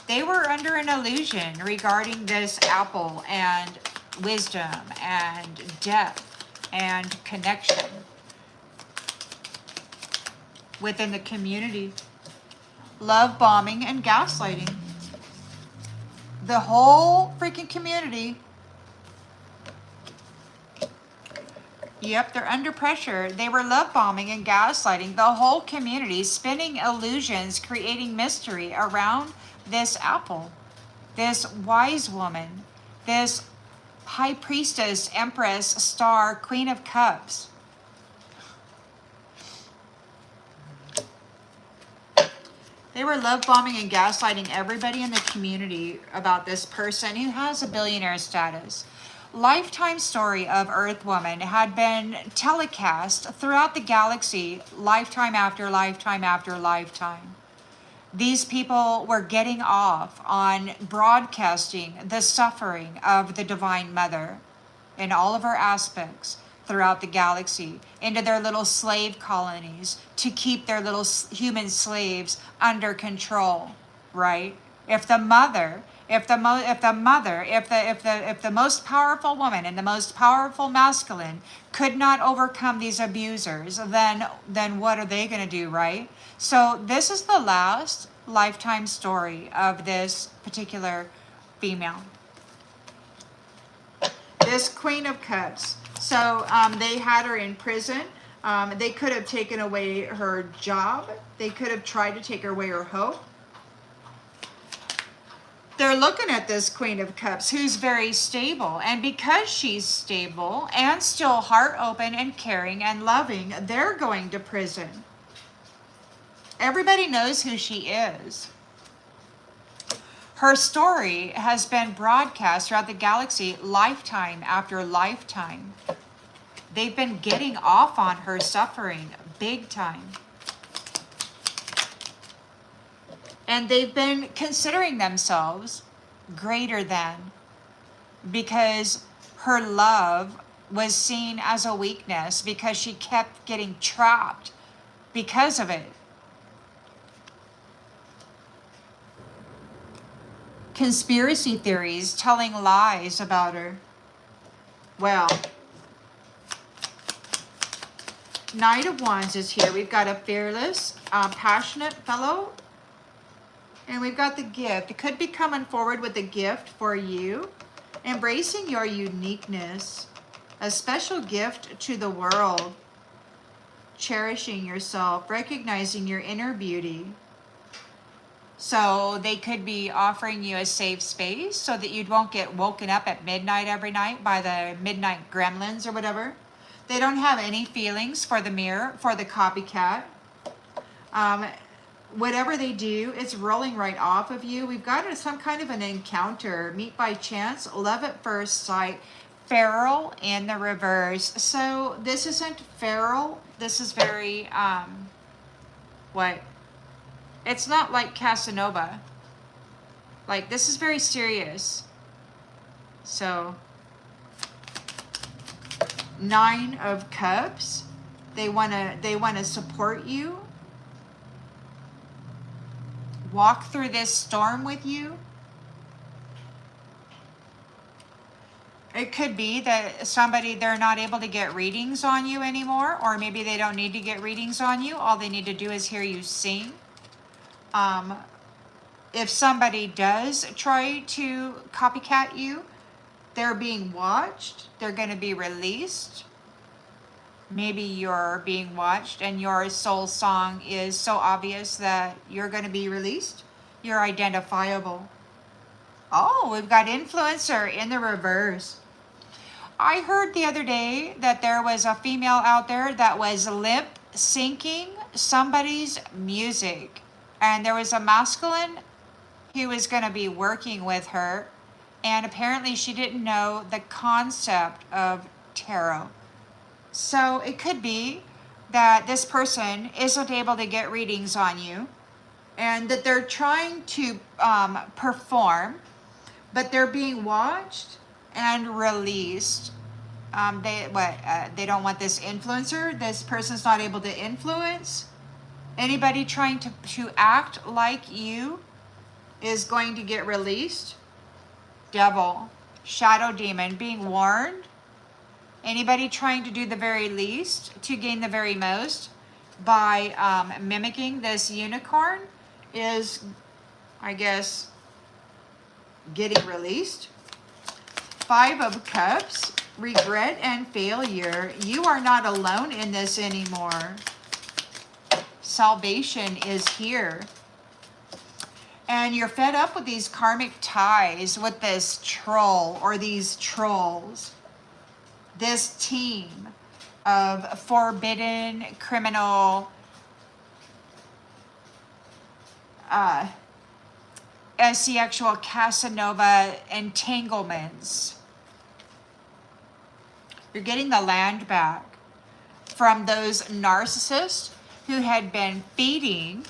They were under an illusion regarding this apple and wisdom and depth and connection within the community. Love bombing and gaslighting. The whole freaking community. Yep, they're under pressure. They were love bombing and gaslighting the whole community, spinning illusions, creating mystery around this apple, this wise woman, this high priestess, empress, star, queen of cups. They were love bombing and gaslighting everybody in the community about this person who has a billionaire status. Lifetime story of Earth Woman had been telecast throughout the galaxy, lifetime after lifetime after lifetime. These people were getting off on broadcasting the suffering of the Divine Mother in all of her aspects throughout the galaxy into their little slave colonies to keep their little human slaves under control, right? If the most powerful woman and the most powerful masculine could not overcome these abusers, then what are they going to do, right? So this is the last lifetime story of this particular female. This Queen of Cups. So they had her in prison. They could have taken away her job. They could have tried to take away her hope. They're looking at this Queen of Cups who's very stable. And because she's stable and still heart open and caring and loving, they're going to prison. Everybody knows who she is. Her story has been broadcast throughout the galaxy lifetime after lifetime. They've been getting off on her suffering big time. And they've been considering themselves greater than, because her love was seen as a weakness because she kept getting trapped because of it. conspiracy theories, telling lies about her. Well, Knight of Wands is here. We've got a fearless, passionate fellow. And we've got the gift. It could be coming forward with a gift for you. Embracing your uniqueness. A special gift to the world. Cherishing yourself. Recognizing your inner beauty. So they could be offering you a safe space so that you won't get woken up at midnight every night by the midnight gremlins or whatever. They don't have any feelings for the mirror, for the copycat. Whatever they do, it's rolling right off of you. We've got some kind of an encounter. Meet by chance, love at first sight. Feral in the reverse. So this isn't feral. This is very, what? It's not like Casanova. Like, this is very serious. So, 9 of Cups. They wanna support you. Walk through this storm with you. It could be that they're not able to get readings on you anymore, or maybe they don't need to get readings on you. All they need to do is hear you sing. If somebody does try to copycat you, they're being watched. They're going to be released. Maybe you're being watched and your soul song is so obvious that you're going to be released. You're identifiable. Oh, we've got influencer in the reverse. I heard the other day that there was a female out there that was lip syncing somebody's music. And there was a masculine who was going to be working with her. And apparently she didn't know the concept of tarot. So it could be that this person isn't able to get readings on you. And that they're trying to perform. But they're being watched and released. They don't want this influencer. This person's not able to influence. Anybody trying to act like you is going to get released. Devil, shadow demon, being warned. Anybody trying to do the very least to gain the very most by mimicking this unicorn is, I guess, getting released. 5 of Cups, regret and failure. You are not alone in this anymore. Salvation is here. And you're fed up with these karmic ties with this troll or these trolls. This team of forbidden criminal sexual Casanova entanglements. You're getting the land back from those narcissists who had been feeding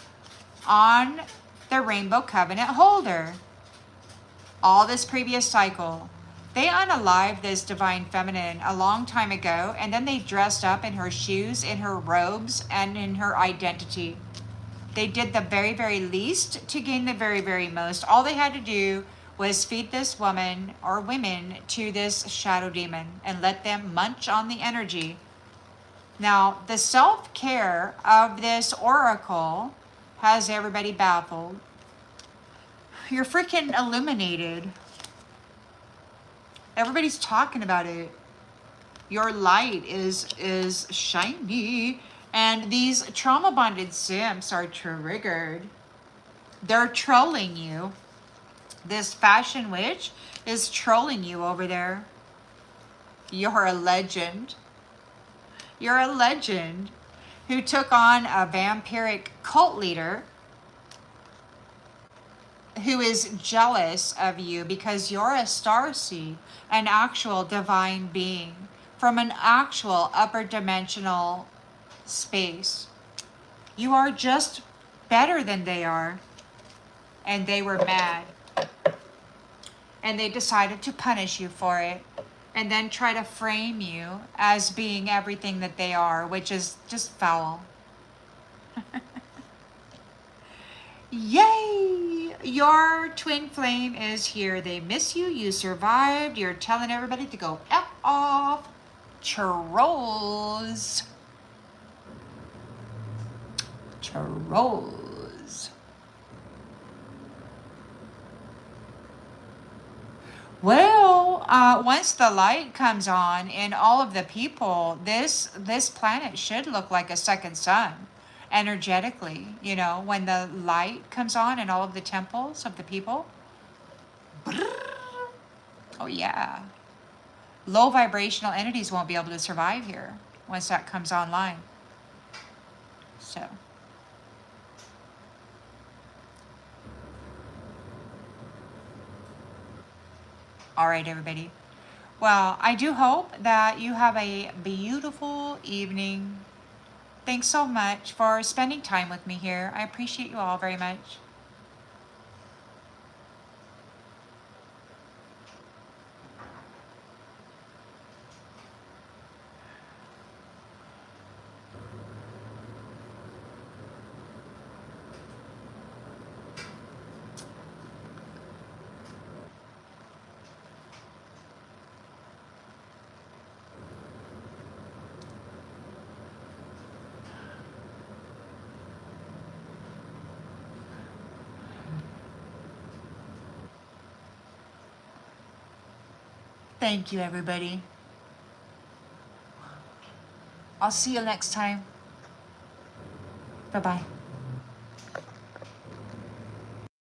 on the Rainbow Covenant holder. All this previous cycle. They unalived this divine feminine a long time ago, and then they dressed up in her shoes, in her robes, and in her identity. They did the very, very least to gain the very, very most. All they had to do was feed this woman or women to this shadow demon and let them munch on the energy. Now, the self-care of this oracle has everybody baffled. You're freaking illuminated. Everybody's talking about it. Your light is shiny. And these trauma-bonded simps are triggered. They're trolling you. This fashion witch is trolling you over there. You're a legend. You're a legend who took on a vampiric cult leader who is jealous of you because you're a starseed, an actual divine being from an actual upper dimensional space. You are just better than they are. And they were mad. And they decided to punish you for it. And then try to frame you as being everything that they are, which is just foul. Yay! Your twin flame is here. They miss you. You survived. You're telling everybody to go F off. Trolls. Trolls. Well, once the light comes on and all of the people, this planet should look like a second sun, energetically. You know, when the light comes on in all of the temples of the people. Oh yeah, low vibrational entities won't be able to survive here once that comes online. So. All right, everybody. Well, I do hope that you have a beautiful evening. Thanks so much for spending time with me here. I appreciate you all very much. Thank you, everybody. I'll see you next time. Bye-bye.